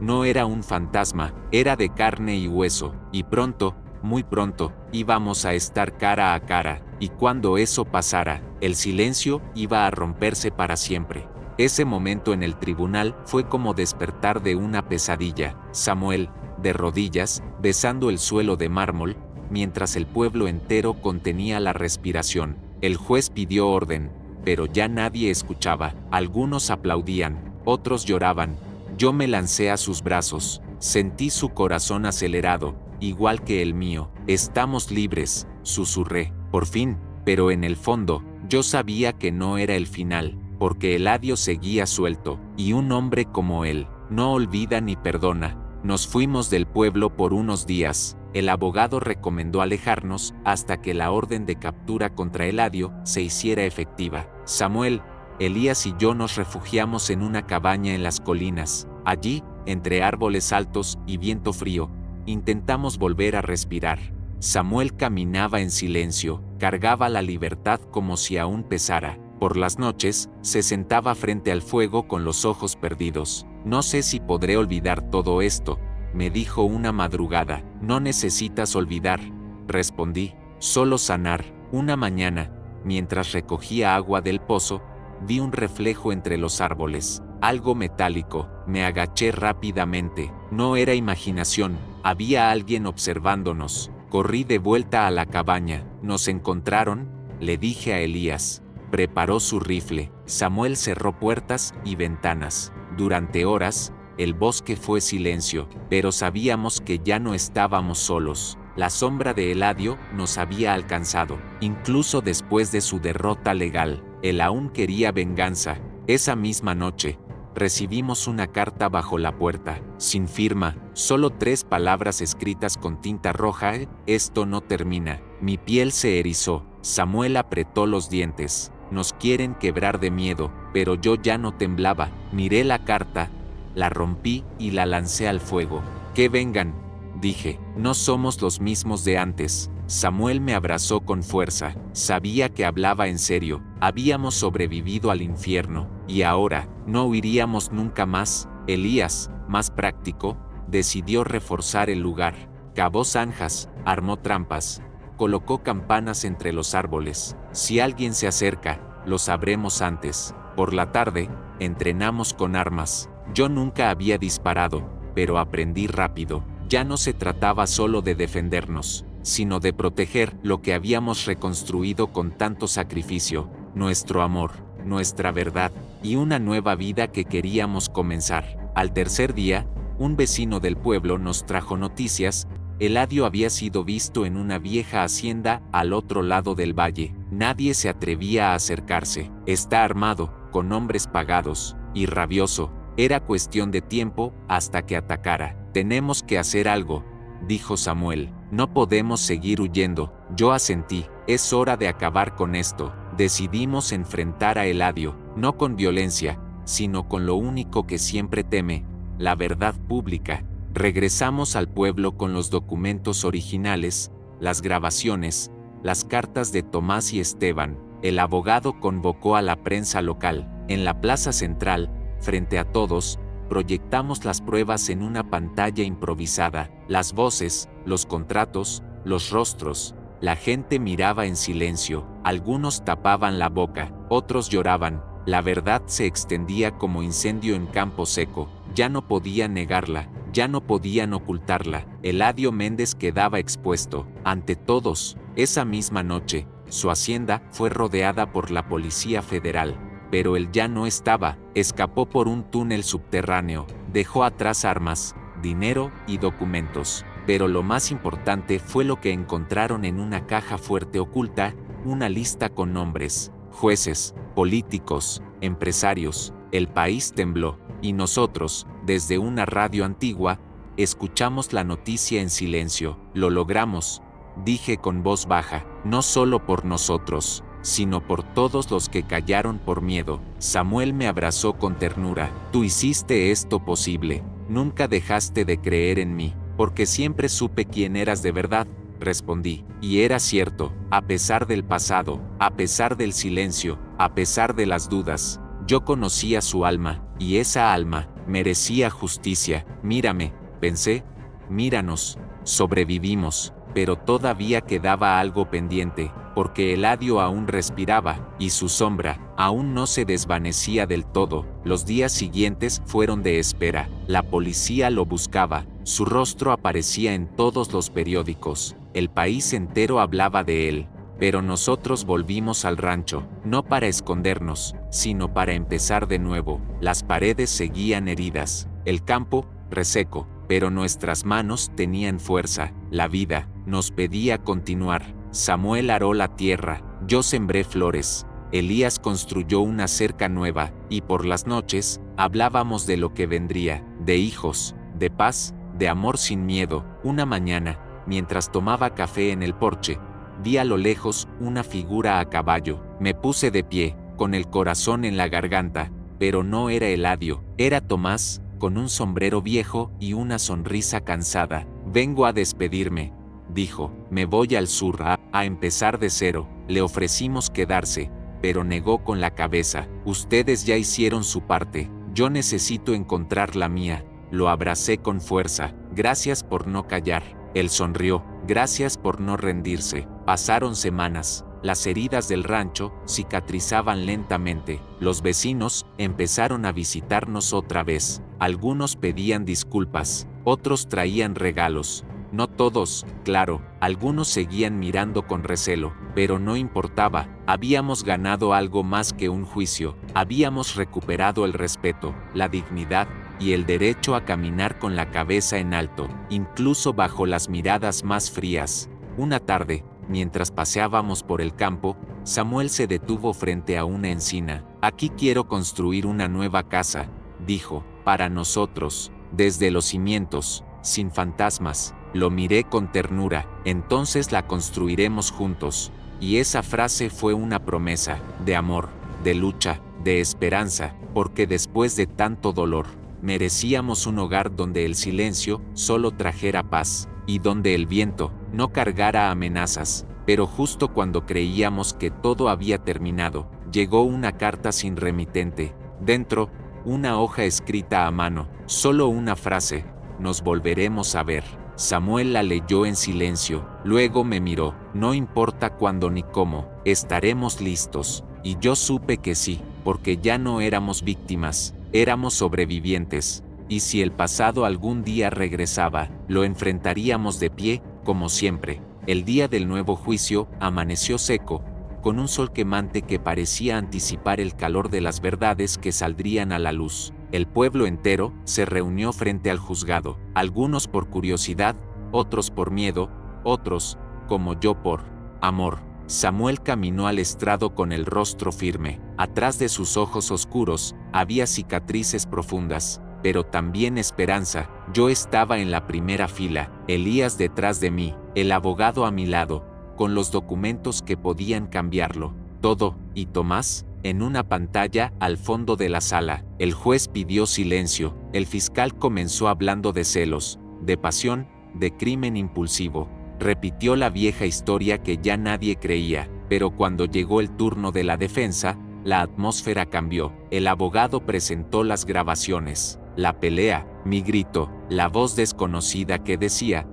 no era un fantasma, era de carne y hueso, y pronto, muy pronto, íbamos a estar cara a cara, y cuando eso pasara, el silencio iba a romperse para siempre. Ese momento en el tribunal fue como despertar de una pesadilla. Samuel, de rodillas, besando el suelo de mármol, mientras el pueblo entero contenía la respiración. El juez pidió orden, pero ya nadie escuchaba. Algunos aplaudían, otros lloraban. Yo me lancé a sus brazos. Sentí su corazón acelerado, igual que el mío. Estamos libres, susurré, por fin, pero en el fondo, yo sabía que no era el final, porque Eladio seguía suelto, y un hombre como él, no olvida ni perdona. Nos fuimos del pueblo por unos días. El abogado recomendó alejarnos hasta que la orden de captura contra Eladio se hiciera efectiva. Samuel, Elías y yo nos refugiamos en una cabaña en las colinas. Allí, entre árboles altos y viento frío, intentamos volver a respirar. Samuel caminaba en silencio, cargaba la libertad como si aún pesara. Por las noches, se sentaba frente al fuego con los ojos perdidos. No sé si podré olvidar todo esto, me dijo una madrugada. No necesitas olvidar, respondí, solo sanar. Una mañana, mientras recogía agua del pozo, vi un reflejo entre los árboles, algo metálico. Me agaché rápidamente. No era imaginación, había alguien observándonos. Corrí de vuelta a la cabaña. ¿Nos encontraron?, le dije a Elías. Preparó su rifle. Samuel cerró puertas y ventanas. Durante horas, el bosque fue silencio, pero sabíamos que ya no estábamos solos. La sombra de Eladio nos había alcanzado. Incluso después de su derrota legal, él aún quería venganza. Esa misma noche, recibimos una carta bajo la puerta, sin firma, solo 3 palabras escritas con tinta roja. Esto no termina. Mi piel se erizó. Samuel apretó los dientes. Nos quieren quebrar de miedo, pero yo ya no temblaba. Miré la carta, la rompí y la lancé al fuego. Que vengan, dije. No somos los mismos de antes. Samuel me abrazó con fuerza. Sabía que hablaba en serio. Habíamos sobrevivido al infierno, y ahora, no huiríamos nunca más. Elías, más práctico, decidió reforzar el lugar. Cavó zanjas, armó trampas, colocó campanas entre los árboles. Si alguien se acerca, lo sabremos antes. Por la tarde, entrenamos con armas. Yo nunca había disparado, pero aprendí rápido. Ya no se trataba solo de defendernos, sino de proteger lo que habíamos reconstruido con tanto sacrificio, nuestro amor, nuestra verdad, y una nueva vida que queríamos comenzar. Al tercer día, un vecino del pueblo nos trajo noticias. Eladio había sido visto en una vieja hacienda al otro lado del valle. Nadie se atrevía a acercarse. Está armado, con hombres pagados, y rabioso. Era cuestión de tiempo hasta que atacara. Tenemos que hacer algo, dijo Samuel. No podemos seguir huyendo. Yo asentí. Es hora de acabar con esto. Decidimos enfrentar a Eladio, no con violencia, sino con lo único que siempre teme, la verdad pública. Regresamos al pueblo con los documentos originales, las grabaciones, las cartas de Tomás y Esteban. El abogado convocó a la prensa local. En la plaza central, frente a todos, proyectamos las pruebas en una pantalla improvisada. Las voces, los contratos, los rostros. La gente miraba en silencio. Algunos tapaban la boca, otros lloraban. La verdad se extendía como incendio en campo seco. Ya no podían negarla, ya no podían ocultarla. Eladio Méndez quedaba expuesto ante todos. Esa misma noche, su hacienda fue rodeada por la Policía Federal. Pero él ya no estaba. Escapó por un túnel subterráneo. Dejó atrás armas, dinero y documentos. Pero lo más importante fue lo que encontraron en una caja fuerte oculta, una lista con nombres, jueces, políticos, empresarios. El país tembló, y nosotros, desde una radio antigua, escuchamos la noticia en silencio. Lo logramos, dije con voz baja, no solo por nosotros, sino por todos los que callaron por miedo. Samuel me abrazó con ternura. Tú hiciste esto posible. Nunca dejaste de creer en mí, porque siempre supe quién eras de verdad, respondí. Y era cierto, a pesar del pasado, a pesar del silencio, a pesar de las dudas, yo conocía su alma, y esa alma merecía justicia. Mírame, pensé, míranos, sobrevivimos, pero todavía quedaba algo pendiente, porque Eladio aún respiraba, y su sombra aún no se desvanecía del todo. Los días siguientes fueron de espera. La policía lo buscaba, su rostro aparecía en todos los periódicos, el país entero hablaba de él. Pero nosotros volvimos al rancho, no para escondernos, sino para empezar de nuevo. Las paredes seguían heridas, el campo reseco, pero nuestras manos tenían fuerza. La vida nos pedía continuar. Samuel aró la tierra, yo sembré flores. Elías construyó una cerca nueva, y por las noches hablábamos de lo que vendría, de hijos, de paz, de amor sin miedo. Una mañana, mientras tomaba café en el porche, vi a lo lejos una figura a caballo. Me puse de pie, con el corazón en la garganta, pero no era Eladio, era Tomás, con un sombrero viejo y una sonrisa cansada. Vengo a despedirme, dijo. Me voy al sur a empezar de cero. Le ofrecimos quedarse, pero negó con la cabeza. Ustedes ya hicieron su parte, yo necesito encontrar la mía. Lo abracé con fuerza. gracias por no callar. Él sonrió, gracias por no rendirse. Pasaron semanas. Las heridas del rancho cicatrizaban lentamente. Los vecinos empezaron a visitarnos otra vez. Algunos pedían disculpas, otros traían regalos. No todos, claro, algunos seguían mirando con recelo, pero no importaba, habíamos ganado algo más que un juicio, habíamos recuperado el respeto, la dignidad y el derecho a caminar con la cabeza en alto, incluso bajo las miradas más frías. Una tarde, mientras paseábamos por el campo, Samuel se detuvo frente a una encina. Aquí quiero construir una nueva casa, dijo, para nosotros, desde los cimientos, sin fantasmas. Lo miré con ternura, entonces la construiremos juntos. Y esa frase fue una promesa, de amor, de lucha, de esperanza, porque después de tanto dolor, merecíamos un hogar donde el silencio solo trajera paz, y donde el viento no cargara amenazas. Pero justo cuando creíamos que todo había terminado, llegó una carta sin remitente. Dentro, una hoja escrita a mano, solo una frase: nos volveremos a ver. Samuel la leyó en silencio, luego me miró, no importa cuándo ni cómo, estaremos listos. Y yo supe que sí, porque ya no éramos víctimas, éramos sobrevivientes. Y si el pasado algún día regresaba, lo enfrentaríamos de pie, como siempre. El día del nuevo juicio amaneció seco, con un sol quemante que parecía anticipar el calor de las verdades que saldrían a la luz. El pueblo entero se reunió frente al juzgado, algunos por curiosidad, otros por miedo, otros, como yo, por amor. Samuel caminó al estrado con el rostro firme. Atrás de sus ojos oscuros había cicatrices profundas, pero también esperanza. Yo estaba en la primera fila, Elías detrás de mí, el abogado a mi lado, con los documentos que podían cambiarlo todo, y Tomás, en una pantalla al fondo de la sala. El juez pidió silencio. El fiscal comenzó hablando de celos, de pasión, de crimen impulsivo. Repitió la vieja historia que ya nadie creía, pero cuando llegó el turno de la defensa, la atmósfera cambió. El abogado presentó las grabaciones, la pelea, mi grito, la voz desconocida que decía: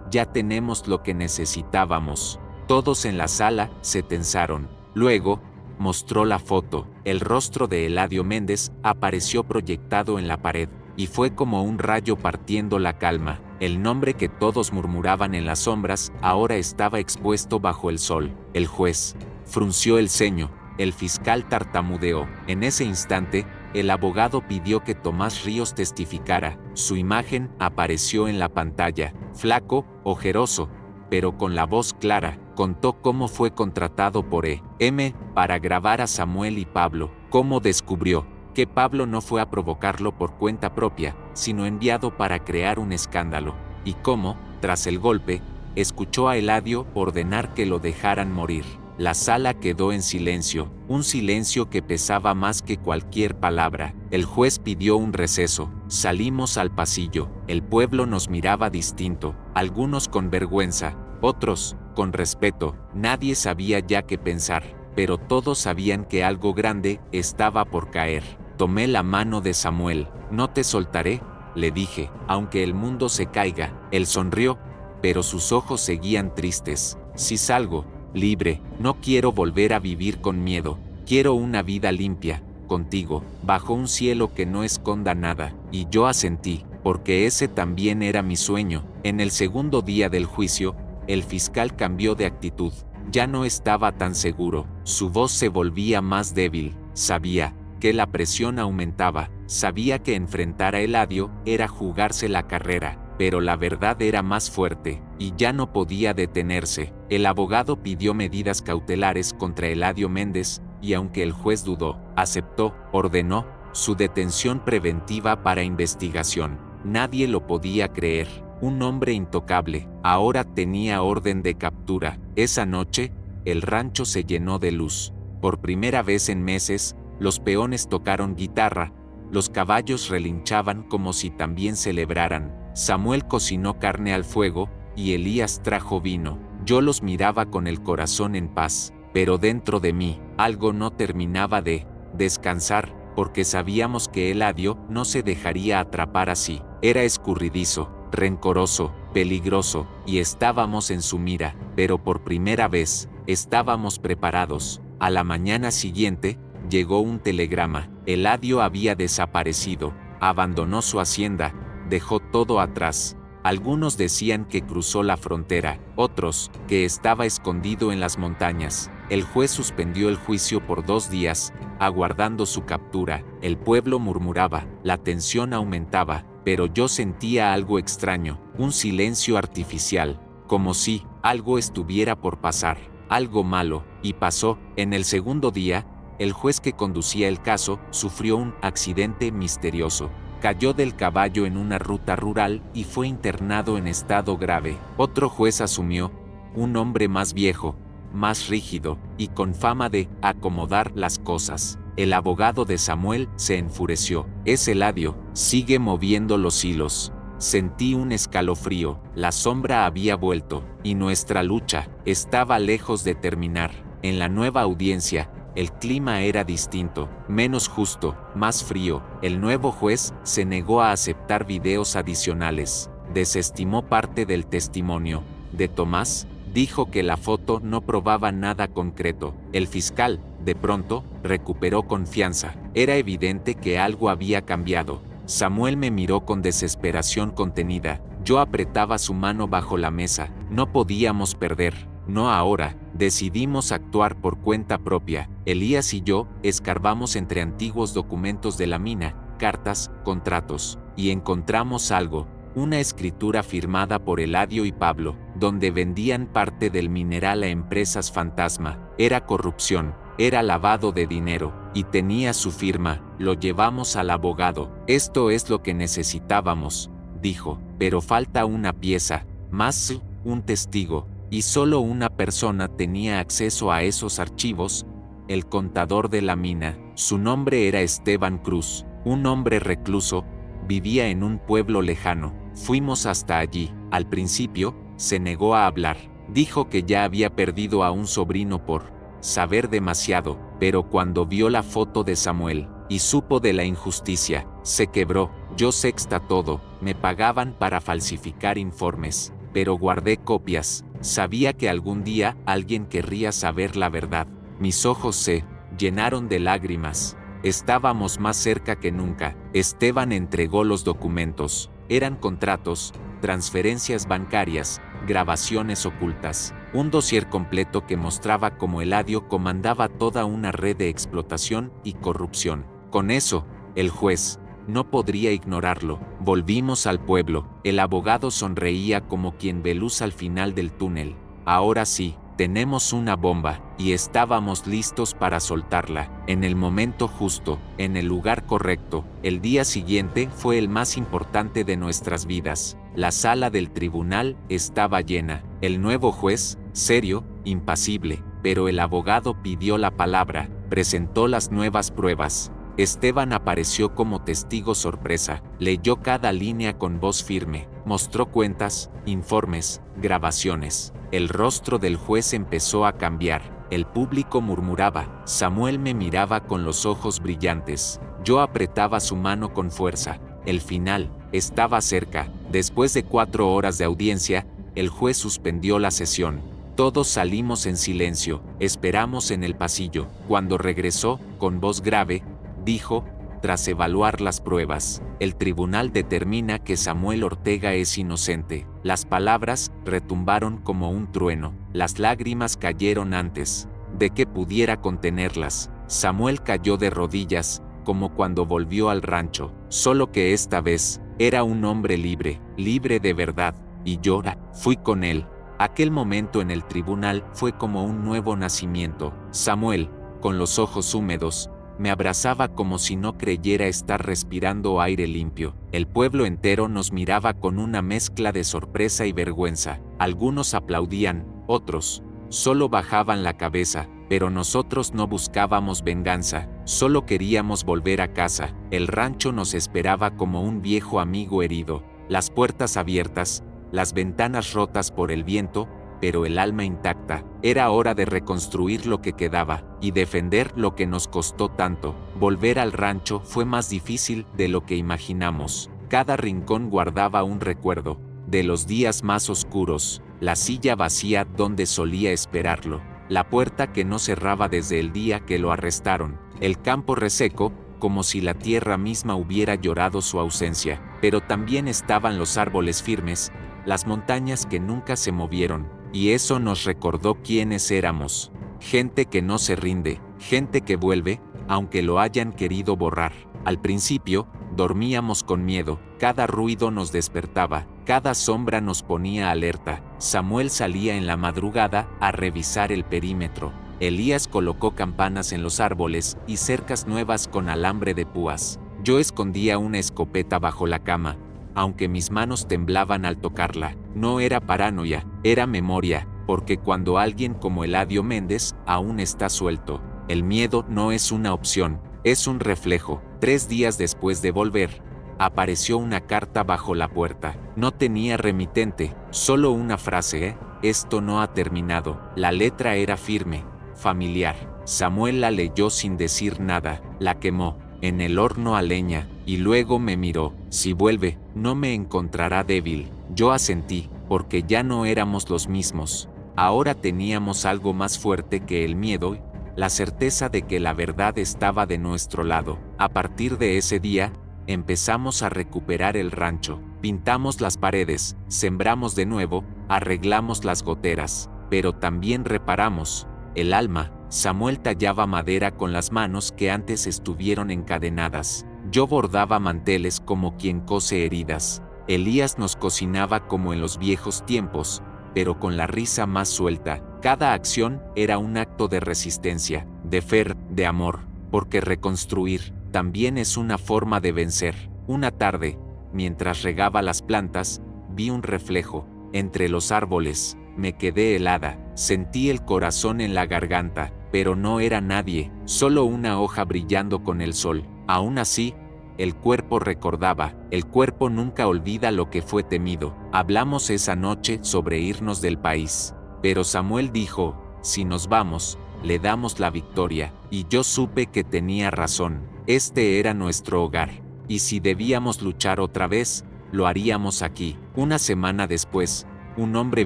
ya tenemos lo que necesitábamos. Todos en la sala se tensaron. Luego, mostró la foto. El rostro de Eladio Méndez apareció proyectado en la pared, y fue como un rayo partiendo la calma. El nombre que todos murmuraban en las sombras ahora estaba expuesto bajo el sol. El juez frunció el ceño. El fiscal tartamudeó. En ese instante, el abogado pidió que Tomás Ríos testificara. Su imagen apareció en la pantalla, flaco, ojeroso, pero con la voz clara. Contó cómo fue contratado por E.M. para grabar a Samuel y Pablo, cómo descubrió que Pablo no fue a provocarlo por cuenta propia, sino enviado para crear un escándalo, y cómo, tras el golpe, escuchó a Eladio ordenar que lo dejaran morir. La sala quedó en silencio, un silencio que pesaba más que cualquier palabra. El juez pidió un receso. Salimos al pasillo. El pueblo nos miraba distinto, algunos con vergüenza, otros con respeto. Nadie sabía ya qué pensar, pero todos sabían que algo grande estaba por caer. Tomé la mano de Samuel. No te soltaré, le dije, aunque el mundo se caiga. Él sonrió, pero sus ojos seguían tristes. Si salgo libre, no quiero volver a vivir con miedo. Quiero una vida limpia, contigo, bajo un cielo que no esconda nada. Y yo asentí, porque ese también era mi sueño. En el segundo día del juicio, el fiscal cambió de actitud. Ya no estaba tan seguro. Su voz se volvía más débil. Sabía que la presión aumentaba. Sabía que enfrentar a Eladio era jugarse la carrera. Pero la verdad era más fuerte, y ya no podía detenerse. El abogado pidió medidas cautelares contra Eladio Méndez, y aunque el juez dudó, aceptó, ordenó su detención preventiva para investigación. Nadie lo podía creer. Un hombre intocable, ahora tenía orden de captura. Esa noche, el rancho se llenó de luz. Por primera vez en meses, los peones tocaron guitarra, los caballos relinchaban como si también celebraran. Samuel cocinó carne al fuego, y Elías trajo vino. Yo los miraba con el corazón en paz, pero dentro de mí, algo no terminaba de descansar, porque sabíamos que Eladio no se dejaría atrapar así. Era escurridizo, rencoroso, peligroso, y estábamos en su mira, pero por primera vez, estábamos preparados. A la mañana siguiente, llegó un telegrama. Eladio había desaparecido, abandonó su hacienda, dejó todo atrás. Algunos decían que cruzó la frontera, otros, que estaba escondido en las montañas. El juez suspendió el juicio por 2 días, aguardando su captura. El pueblo murmuraba, la tensión aumentaba, pero yo sentía algo extraño, un silencio artificial, como si algo estuviera por pasar, algo malo, y pasó. En el segundo día, el juez que conducía el caso sufrió un accidente misterioso. Cayó del caballo en una ruta rural y fue internado en estado grave. Otro juez asumió, un hombre más viejo, más rígido, y con fama de acomodar las cosas. El abogado de Samuel se enfureció. Es Eladio, sigue moviendo los hilos. Sentí un escalofrío, la sombra había vuelto, y nuestra lucha estaba lejos de terminar. En la nueva audiencia, el clima era distinto, menos justo, más frío. El nuevo juez se negó a aceptar videos adicionales. Desestimó parte del testimonio de Tomás. Dijo que la foto no probaba nada concreto. El fiscal, de pronto, recuperó confianza. Era evidente que algo había cambiado. Samuel me miró con desesperación contenida. Yo apretaba su mano bajo la mesa. No podíamos perder. No ahora. Decidimos actuar por cuenta propia. Elías y yo escarbamos entre antiguos documentos de la mina, cartas, contratos, y encontramos algo, una escritura firmada por Eladio y Pablo, donde vendían parte del mineral a empresas fantasma. Era corrupción, era lavado de dinero, y tenía su firma. Lo llevamos al abogado. Esto es lo que necesitábamos, dijo, pero falta una pieza, más un testigo. Y solo una persona tenía acceso a esos archivos, el contador de la mina. Su nombre era Esteban Cruz, un hombre recluso, vivía en un pueblo lejano. Fuimos hasta allí. Al principio, se negó a hablar. Dijo que ya había perdido a un sobrino por saber demasiado, pero cuando vio la foto de Samuel y supo de la injusticia, se quebró. Yo sexta todo, me pagaban para falsificar informes, pero guardé copias. Sabía que algún día alguien querría saber la verdad. Mis ojos se llenaron de lágrimas. Estábamos más cerca que nunca. Esteban entregó los documentos. Eran contratos, transferencias bancarias, grabaciones ocultas. Un dossier completo que mostraba cómo Eladio comandaba toda una red de explotación y corrupción. Con eso, el juez no podría ignorarlo. Volvimos al pueblo. El abogado sonreía como quien ve luz al final del túnel. Ahora sí, tenemos una bomba, y estábamos listos para soltarla. En el momento justo, en el lugar correcto. El día siguiente fue el más importante de nuestras vidas. La sala del tribunal estaba llena. El nuevo juez, serio, impasible, pero el abogado pidió la palabra, presentó las nuevas pruebas. Esteban apareció como testigo sorpresa, leyó cada línea con voz firme, mostró cuentas, informes, grabaciones. El rostro del juez empezó a cambiar, el público murmuraba, Samuel me miraba con los ojos brillantes, yo apretaba su mano con fuerza. El final estaba cerca. Después de 4 horas de audiencia, el juez suspendió la sesión. Todos salimos en silencio, esperamos en el pasillo. Cuando regresó, con voz grave, dijo, tras evaluar las pruebas, el tribunal determina que Samuel Ortega es inocente. Las palabras retumbaron como un trueno, las lágrimas cayeron antes de que pudiera contenerlas. Samuel cayó de rodillas, como cuando volvió al rancho, solo que esta vez, era un hombre libre, libre de verdad, y yo fui con él. Aquel momento en el tribunal fue como un nuevo nacimiento. Samuel, con los ojos húmedos, me abrazaba como si no creyera estar respirando aire limpio. El pueblo entero nos miraba con una mezcla de sorpresa y vergüenza. Algunos aplaudían, otros solo bajaban la cabeza, pero nosotros no buscábamos venganza, solo queríamos volver a casa. El rancho nos esperaba como un viejo amigo herido, las puertas abiertas, las ventanas rotas por el viento, pero el alma intacta. Era hora de reconstruir lo que quedaba y defender lo que nos costó tanto. Volver al rancho fue más difícil de lo que imaginamos. Cada rincón guardaba un recuerdo, de los días más oscuros, la silla vacía donde solía esperarlo, la puerta que no cerraba desde el día que lo arrestaron, el campo reseco, como si la tierra misma hubiera llorado su ausencia, pero también estaban los árboles firmes, las montañas que nunca se movieron, y eso nos recordó quiénes éramos. Gente que no se rinde, gente que vuelve, aunque lo hayan querido borrar. Al principio, dormíamos con miedo, cada ruido nos despertaba, cada sombra nos ponía alerta. Samuel salía en la madrugada a revisar el perímetro. Elías colocó campanas en los árboles y cercas nuevas con alambre de púas. Yo escondía una escopeta bajo la cama, aunque mis manos temblaban al tocarla. No era paranoia, era memoria, porque cuando alguien como Eladio Méndez aún está suelto, el miedo no es una opción, es un reflejo. 3 días después de volver, apareció una carta bajo la puerta. No tenía remitente, solo una frase: esto no ha terminado. La letra era firme, familiar. Samuel la leyó sin decir nada, la quemó en el horno a leña, y luego me miró. Si vuelve, no me encontrará débil. Yo asentí, porque ya no éramos los mismos. Ahora teníamos algo más fuerte que el miedo, la certeza de que la verdad estaba de nuestro lado. A partir de ese día, empezamos a recuperar el rancho, pintamos las paredes, sembramos de nuevo, arreglamos las goteras, pero también reparamos el alma. Samuel tallaba madera con las manos que antes estuvieron encadenadas. Yo bordaba manteles como quien cose heridas. Elías nos cocinaba como en los viejos tiempos, pero con la risa más suelta. Cada acción era un acto de resistencia, de fe, de amor, porque reconstruir también es una forma de vencer. Una tarde, mientras regaba las plantas, vi un reflejo entre los árboles. Me quedé helada, sentí el corazón en la garganta, pero no era nadie, solo una hoja brillando con el sol. Aún así, el cuerpo recordaba, el cuerpo nunca olvida lo que fue temido. Hablamos esa noche sobre irnos del país, pero Samuel dijo: si nos vamos, le damos la victoria, y yo supe que tenía razón. Este era nuestro hogar, y si debíamos luchar otra vez, lo haríamos aquí. Una semana después, un hombre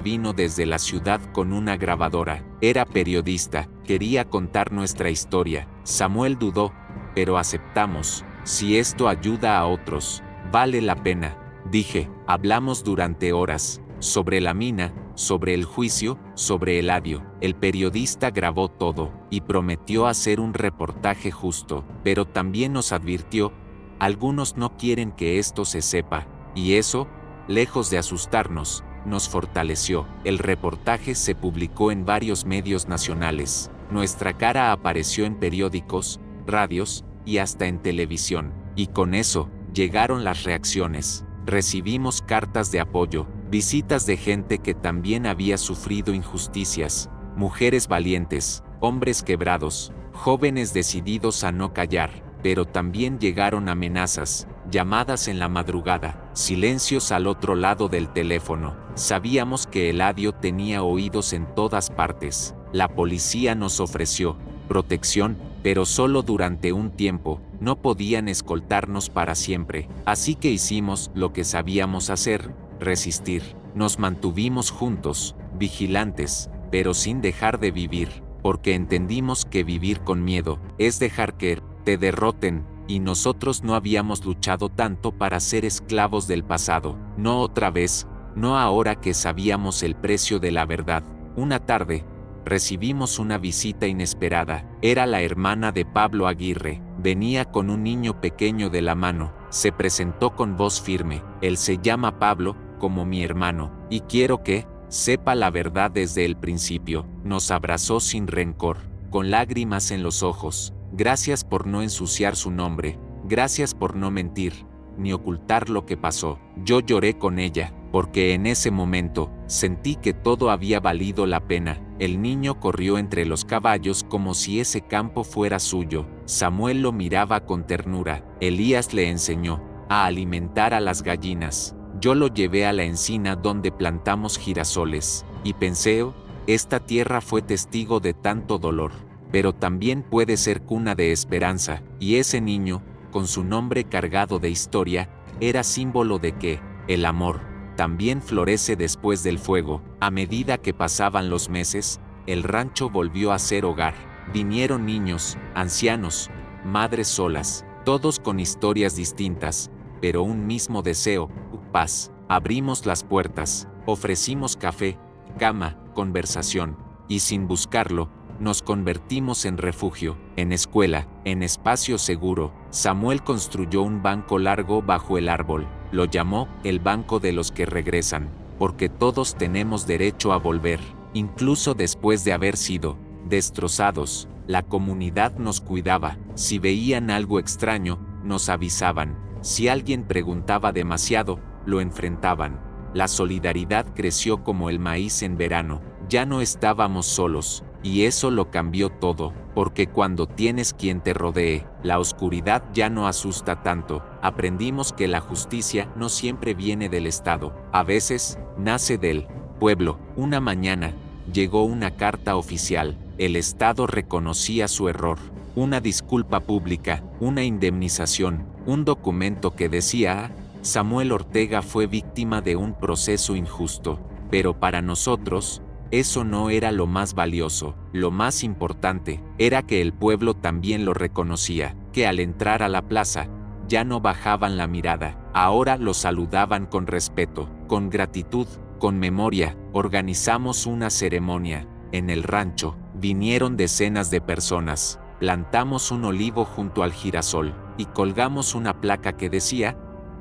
vino desde la ciudad con una grabadora. Era periodista, quería contar nuestra historia. Samuel dudó, pero aceptamos. Si esto ayuda a otros, vale la pena, dije. Hablamos durante horas, sobre la mina, sobre el juicio, sobre Eladio. El periodista grabó todo, y prometió hacer un reportaje justo, pero también nos advirtió: algunos no quieren que esto se sepa, y eso, lejos de asustarnos, nos fortaleció. El reportaje se publicó en varios medios nacionales. Nuestra cara apareció en periódicos, radios y hasta en televisión. Y con eso, llegaron las reacciones. Recibimos cartas de apoyo, visitas de gente que también había sufrido injusticias, mujeres valientes, hombres quebrados, jóvenes decididos a no callar, pero también llegaron amenazas, llamadas en la madrugada, silencios al otro lado del teléfono. Sabíamos que Eladio tenía oídos en todas partes. La policía nos ofreció protección, pero solo durante un tiempo. No podían escoltarnos para siempre. Así que hicimos lo que sabíamos hacer: resistir. Nos mantuvimos juntos, vigilantes, pero sin dejar de vivir, porque entendimos que vivir con miedo es dejar que te derroten, y nosotros no habíamos luchado tanto para ser esclavos del pasado. No otra vez, no ahora que sabíamos el precio de la verdad. Una tarde, recibimos una visita inesperada. Era la hermana de Pablo Aguirre. Venía con un niño pequeño de la mano. Se presentó con voz firme: él se llama Pablo, como mi hermano, y quiero que sepa la verdad desde el principio. Nos abrazó sin rencor, con lágrimas en los ojos. Gracias por no ensuciar su nombre, gracias por no mentir, ni ocultar lo que pasó. Yo lloré con ella, porque en ese momento, sentí que todo había valido la pena. El niño corrió entre los caballos como si ese campo fuera suyo. Samuel lo miraba con ternura. Elías le enseñó a alimentar a las gallinas. Yo lo llevé a la encina donde plantamos girasoles, y pensé: esta tierra fue testigo de tanto dolor, pero también puede ser cuna de esperanza. Y ese niño, con su nombre cargado de historia, era símbolo de que el amor también florece después del fuego. A medida que pasaban los meses, el rancho volvió a ser hogar. Vinieron niños, ancianos, madres solas, todos con historias distintas, pero un mismo deseo: paz. Abrimos las puertas, ofrecimos café, cama, conversación, y sin buscarlo, nos convertimos en refugio, en escuela, en espacio seguro. Samuel construyó un banco largo bajo el árbol. Lo llamó el banco de los que regresan, porque todos tenemos derecho a volver, incluso después de haber sido destrozados. La comunidad nos cuidaba. Si veían algo extraño, nos avisaban. Si alguien preguntaba demasiado, lo enfrentaban. La solidaridad creció como el maíz en verano. Ya no estábamos solos, y eso lo cambió todo, porque cuando tienes quien te rodee, la oscuridad ya no asusta tanto. Aprendimos que la justicia no siempre viene del Estado, a veces nace del pueblo. Una mañana, llegó una carta oficial. El Estado reconocía su error. Una disculpa pública, una indemnización, un documento que decía: Samuel Ortega fue víctima de un proceso injusto. Pero para nosotros, eso no era lo más valioso. Lo más importante era que el pueblo también lo reconocía, que al entrar a la plaza, ya no bajaban la mirada. Ahora lo saludaban con respeto, con gratitud, con memoria. Organizamos una ceremonia. En el rancho, vinieron decenas de personas. Plantamos un olivo junto al girasol, y colgamos una placa que decía: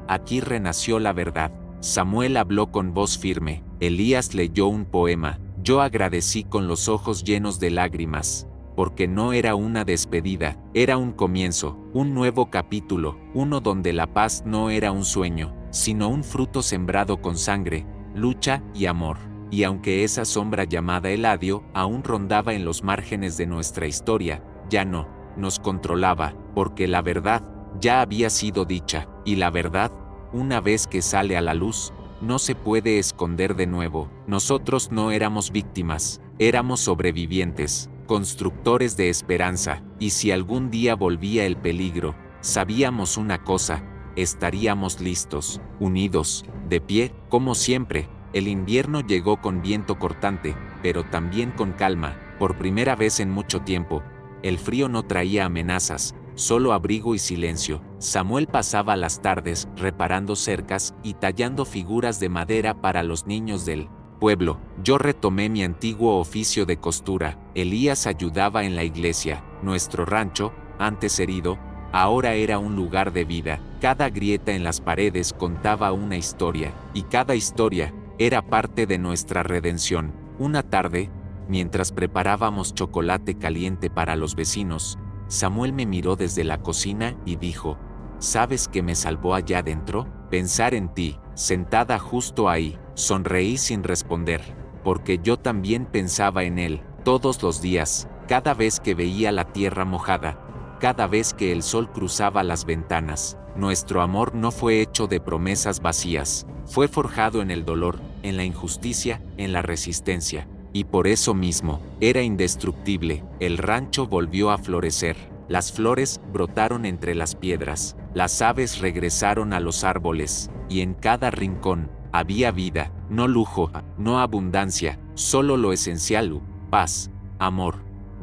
aquí renació la verdad. Samuel habló con voz firme. Elías leyó un poema. Yo agradecí con los ojos llenos de lágrimas, porque no era una despedida, era un comienzo, un nuevo capítulo, uno donde la paz no era un sueño, sino un fruto sembrado con sangre, lucha y amor. Y aunque esa sombra llamada Eladio aún rondaba en los márgenes de nuestra historia, ya no nos controlaba, porque la verdad ya había sido dicha, y la verdad, una vez que sale a la luz, no se puede esconder de nuevo. Nosotros no éramos víctimas, éramos sobrevivientes, constructores de esperanza, y si algún día volvía el peligro, sabíamos una cosa: estaríamos listos, unidos, de pie, como siempre. El invierno llegó con viento cortante, pero también con calma. Por primera vez en mucho tiempo, el frío no traía amenazas, solo abrigo y silencio. Samuel pasaba las tardes reparando cercas y tallando figuras de madera para los niños del pueblo. Yo retomé mi antiguo oficio de costura. Elías ayudaba en la iglesia. Nuestro rancho, antes herido, ahora era un lugar de vida. Cada grieta en las paredes contaba una historia, y cada historia era parte de nuestra redención. Una tarde, mientras preparábamos chocolate caliente para los vecinos, Samuel me miró desde la cocina y dijo: ¿sabes qué me salvó allá adentro? Pensar en ti, sentada justo ahí. Sonreí sin responder, porque yo también pensaba en él, todos los días, cada vez que veía la tierra mojada, cada vez que el sol cruzaba las ventanas. Nuestro amor no fue hecho de promesas vacías, fue forjado en el dolor, en la injusticia, en la resistencia. Y por eso mismo, era indestructible. El rancho volvió a florecer. Las flores brotaron entre las piedras, las aves regresaron a los árboles, y en cada rincón había vida, no lujo, no abundancia, solo lo esencial: paz, amor,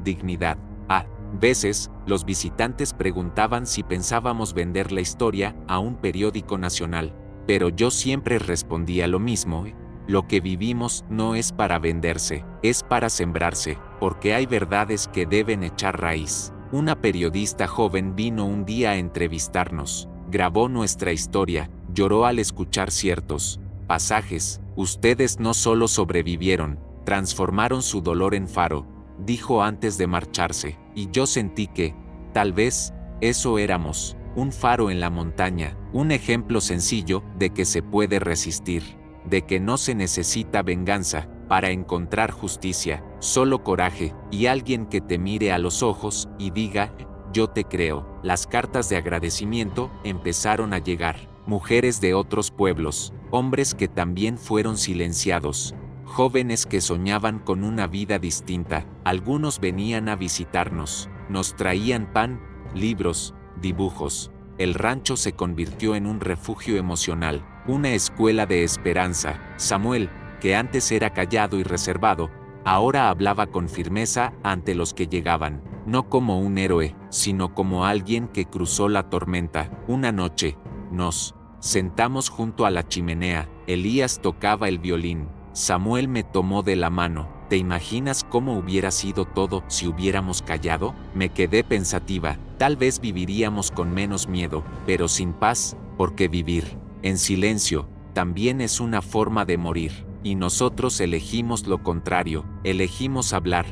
dignidad. A veces, los visitantes preguntaban si pensábamos vender la historia a un periódico nacional, pero yo siempre respondía lo mismo: lo que vivimos no es para venderse, es para sembrarse, porque hay verdades que deben echar raíz. Una periodista joven vino un día a entrevistarnos, grabó nuestra historia, lloró al escuchar ciertos pasajes. Ustedes no solo sobrevivieron, transformaron su dolor en faro, dijo antes de marcharse, y yo sentí que, tal vez, eso éramos, un faro en la montaña, un ejemplo sencillo de que se puede resistir, de que no se necesita venganza para encontrar justicia, solo coraje, y alguien que te mire a los ojos y diga: yo te creo. Las cartas de agradecimiento empezaron a llegar, mujeres de otros pueblos, hombres que también fueron silenciados, jóvenes que soñaban con una vida distinta. Algunos venían a visitarnos, nos traían pan, libros, dibujos. el rancho se convirtió en un refugio emocional, una escuela de esperanza. Samuel, que antes era callado y reservado, ahora hablaba con firmeza ante los que llegaban, no como un héroe, sino como alguien que cruzó la tormenta. Una noche, nos sentamos junto a la chimenea, Elías tocaba el violín, Samuel me tomó de la mano. ¿Te imaginas cómo hubiera sido todo si hubiéramos callado? Me quedé pensativa, tal vez viviríamos con menos miedo, pero sin paz, porque vivir en silencio también es una forma de morir, y nosotros elegimos lo contrario, elegimos hablar,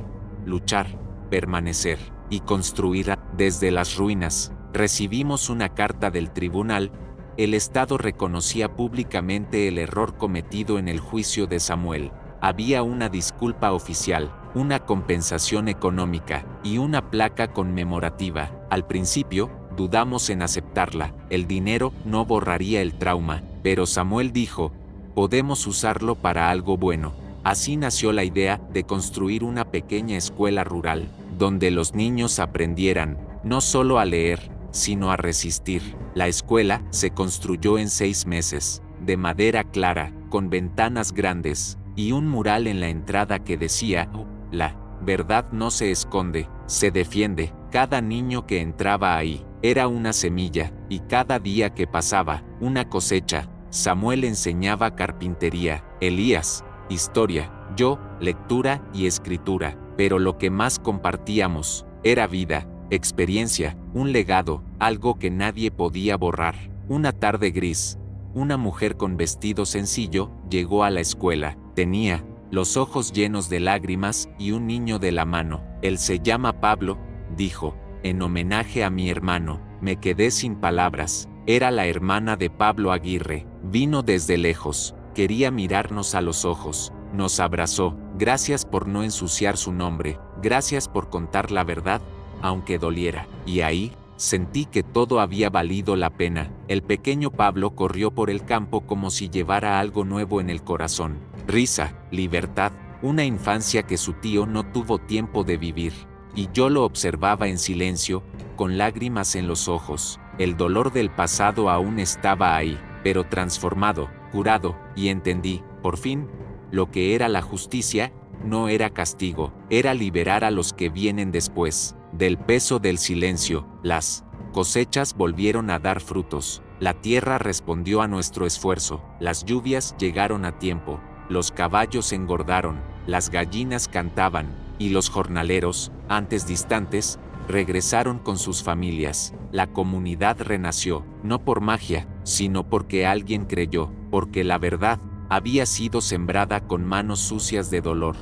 luchar, permanecer y construir desde las ruinas. Recibimos una carta del tribunal. El Estado reconocía públicamente el error cometido en el juicio de Samuel. Había una disculpa oficial, una compensación económica y una placa conmemorativa. Al principio, dudamos en aceptarla. El dinero no borraría el trauma, pero Samuel dijo, podemos usarlo para algo bueno. Así nació la idea de construir una pequeña escuela rural, donde los niños aprendieran, no solo a leer, sino a resistir. La escuela se construyó en 6 meses, de madera clara, con ventanas grandes, y un mural en la entrada que decía, la verdad no se esconde, se defiende. Cada niño que entraba ahí era una semilla, y cada día que pasaba, una cosecha. Samuel enseñaba carpintería, Elías, historia, yo, lectura y escritura, pero lo que más compartíamos era vida, experiencia, un legado, algo que nadie podía borrar. Una tarde gris, una mujer con vestido sencillo llegó a la escuela. Tenía los ojos llenos de lágrimas y un niño de la mano. Él se llama Pablo, dijo, en homenaje a mi hermano. Me quedé sin palabras. Era la hermana de Pablo Aguirre. Vino desde lejos, quería mirarnos a los ojos. Nos abrazó. Gracias por no ensuciar su nombre. Gracias por contar la verdad, aunque doliera. Y ahí sentí que todo había valido la pena. El pequeño Pablo corrió por el campo como si llevara algo nuevo en el corazón. Risa, libertad, una infancia que su tío no tuvo tiempo de vivir. Y yo lo observaba en silencio, con lágrimas en los ojos. El dolor del pasado aún estaba ahí, pero transformado, curado, y entendí, por fin, lo que era la justicia. No era castigo, era liberar a los que vienen después. Del peso del silencio, las cosechas volvieron a dar frutos. La tierra respondió a nuestro esfuerzo. Las lluvias llegaron a tiempo. Los caballos engordaron, las gallinas cantaban, y los jornaleros, antes distantes, regresaron con sus familias. La comunidad renació, no por magia, sino porque alguien creyó, porque la verdad había sido sembrada con manos sucias de dolor,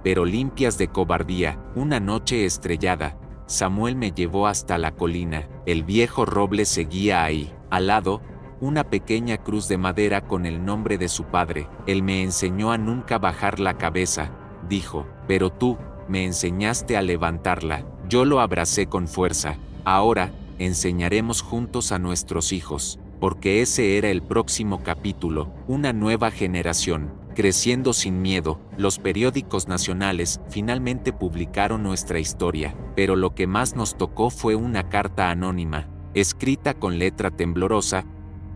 pero limpias de cobardía. Una noche estrellada, Samuel me llevó hasta la colina. El viejo roble seguía ahí. Al lado, una pequeña cruz de madera con el nombre de su padre. Él me enseñó a nunca bajar la cabeza, dijo, pero tú me enseñaste a levantarla. Yo lo abracé con fuerza. Ahora, enseñaremos juntos a nuestros hijos, porque ese era el próximo capítulo, una nueva generación, creciendo sin miedo. Los periódicos nacionales finalmente publicaron nuestra historia, pero lo que más nos tocó fue una carta anónima, escrita con letra temblorosa.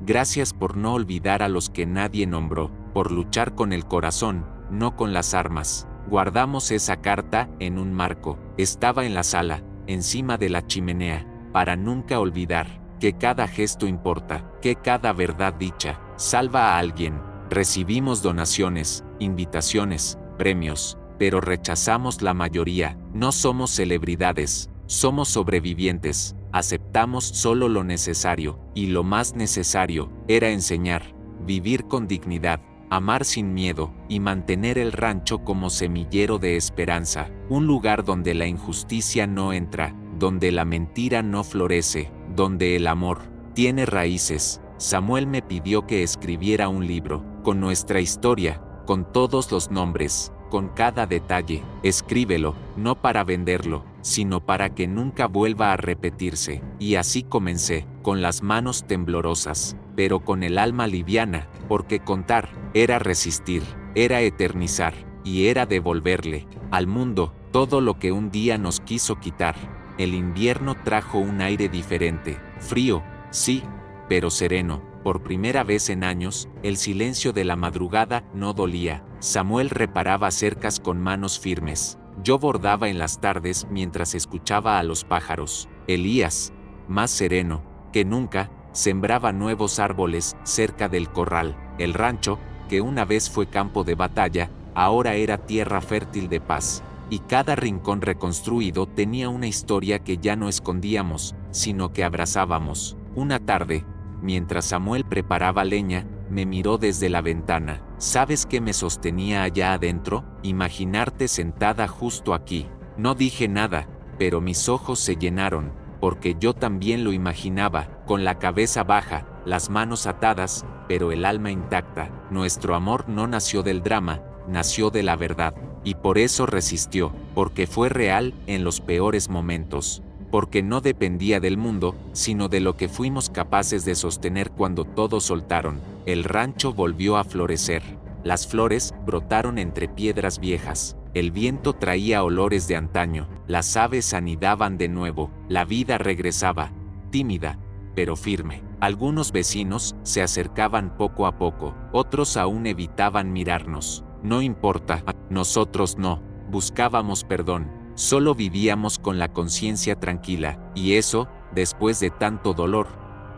Gracias por no olvidar a los que nadie nombró, por luchar con el corazón, no con las armas. Guardamos esa carta en un marco. Estaba en la sala, encima de la chimenea, para nunca olvidar que cada gesto importa, que cada verdad dicha salva a alguien. Recibimos donaciones, invitaciones, premios, pero rechazamos la mayoría. No somos celebridades, somos sobrevivientes. Aceptamos solo lo necesario, y lo más necesario era enseñar, vivir con dignidad, amar sin miedo, y mantener el rancho como semillero de esperanza, un lugar donde la injusticia no entra, donde la mentira no florece, donde el amor tiene raíces. Samuel me pidió que escribiera un libro, con nuestra historia, con todos los nombres, con cada detalle. Escríbelo, no para venderlo, sino para que nunca vuelva a repetirse. Y así comencé, con las manos temblorosas, pero con el alma liviana, porque contar era resistir, era eternizar, y era devolverle al mundo todo lo que un día nos quiso quitar. El invierno trajo un aire diferente, frío, Sí, pero sereno. Por primera vez en años, el silencio de la madrugada no dolía. Samuel reparaba cercas con manos firmes. Yo bordaba en las tardes mientras escuchaba a los pájaros. Elías, más sereno que nunca, sembraba nuevos árboles cerca del corral. El rancho, que una vez fue campo de batalla, ahora era tierra fértil de paz. Y cada rincón reconstruido tenía una historia que ya no escondíamos, sino que abrazábamos. Una tarde, mientras Samuel preparaba leña, me miró desde la ventana. ¿Sabes qué me sostenía allá adentro? Imaginarte sentada justo aquí. No dije nada, pero mis ojos se llenaron, porque yo también lo imaginaba, con la cabeza baja, las manos atadas, pero el alma intacta. Nuestro amor no nació del drama, nació de la verdad. Y por eso resistió, porque fue real en los peores momentos. Porque no dependía del mundo, sino de lo que fuimos capaces de sostener cuando todos soltaron. El rancho volvió a florecer. Las flores brotaron entre piedras viejas. El viento traía olores de antaño. Las aves anidaban de nuevo. La vida regresaba, tímida, pero firme. Algunos vecinos se acercaban poco a poco. Otros aún evitaban mirarnos. No importa, nosotros no. Buscábamos perdón. Solo vivíamos con la conciencia tranquila, y eso, después de tanto dolor,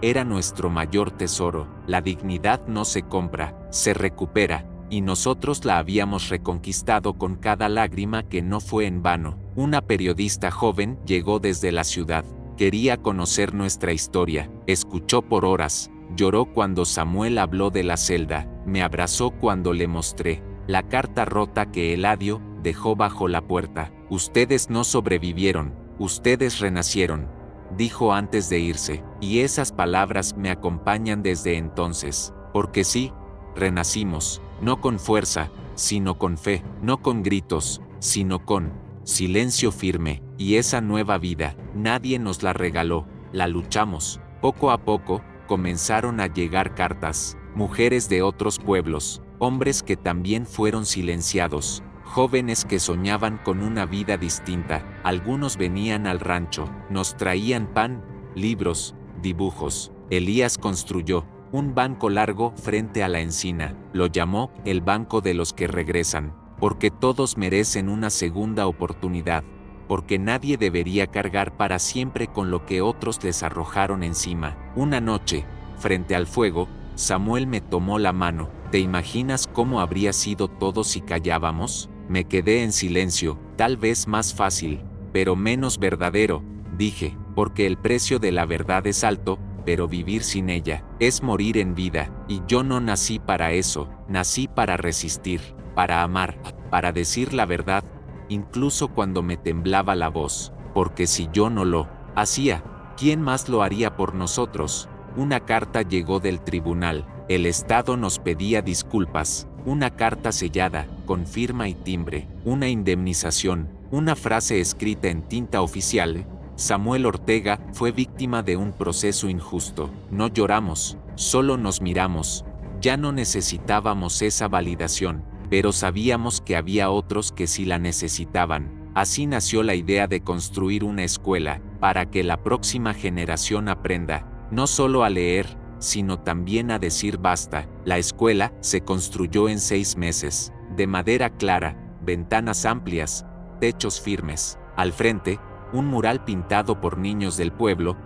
era nuestro mayor tesoro. La dignidad no se compra, se recupera, y nosotros la habíamos reconquistado con cada lágrima que no fue en vano. Una periodista joven llegó desde la ciudad. Quería conocer nuestra historia. Escuchó por horas. Lloró cuando Samuel habló de la celda. Me abrazó cuando le mostré la carta rota que Eladio dejó bajo la puerta. Ustedes no sobrevivieron, ustedes renacieron, dijo antes de irse, y esas palabras me acompañan desde entonces, porque sí, renacimos, no con fuerza, sino con fe, no con gritos, sino con silencio firme, y esa nueva vida, nadie nos la regaló, la luchamos. Poco a poco, comenzaron a llegar cartas, mujeres de otros pueblos, hombres que también fueron silenciados, jóvenes que soñaban con una vida distinta. Algunos venían al rancho, nos traían pan, libros, dibujos. Elías construyó un banco largo frente a la encina. Lo llamó el banco de los que regresan, porque todos merecen una segunda oportunidad, porque nadie debería cargar para siempre con lo que otros les arrojaron encima. Una noche, frente al fuego, Samuel me tomó la mano. ¿Te imaginas cómo habría sido todo si callábamos? Me quedé en silencio, tal vez más fácil, pero menos verdadero, dije, porque el precio de la verdad es alto, pero vivir sin ella es morir en vida, y yo no nací para eso, nací para resistir, para amar, para decir la verdad, incluso cuando me temblaba la voz, porque si yo no lo hacía, ¿quién más lo haría por nosotros? Una carta llegó del tribunal. El Estado nos pedía disculpas, una carta sellada, con firma y timbre, una indemnización, una frase escrita en tinta oficial. Samuel Ortega fue víctima de un proceso injusto. No lloramos, solo nos miramos. Ya no necesitábamos esa validación, pero sabíamos que había otros que sí la necesitaban. Así nació la idea de construir una escuela, para que la próxima generación aprenda, no solo a leer, sino también a decir basta. La escuela se construyó en 6 meses, de madera clara, ventanas amplias, techos firmes. Al frente, un mural pintado por niños del pueblo,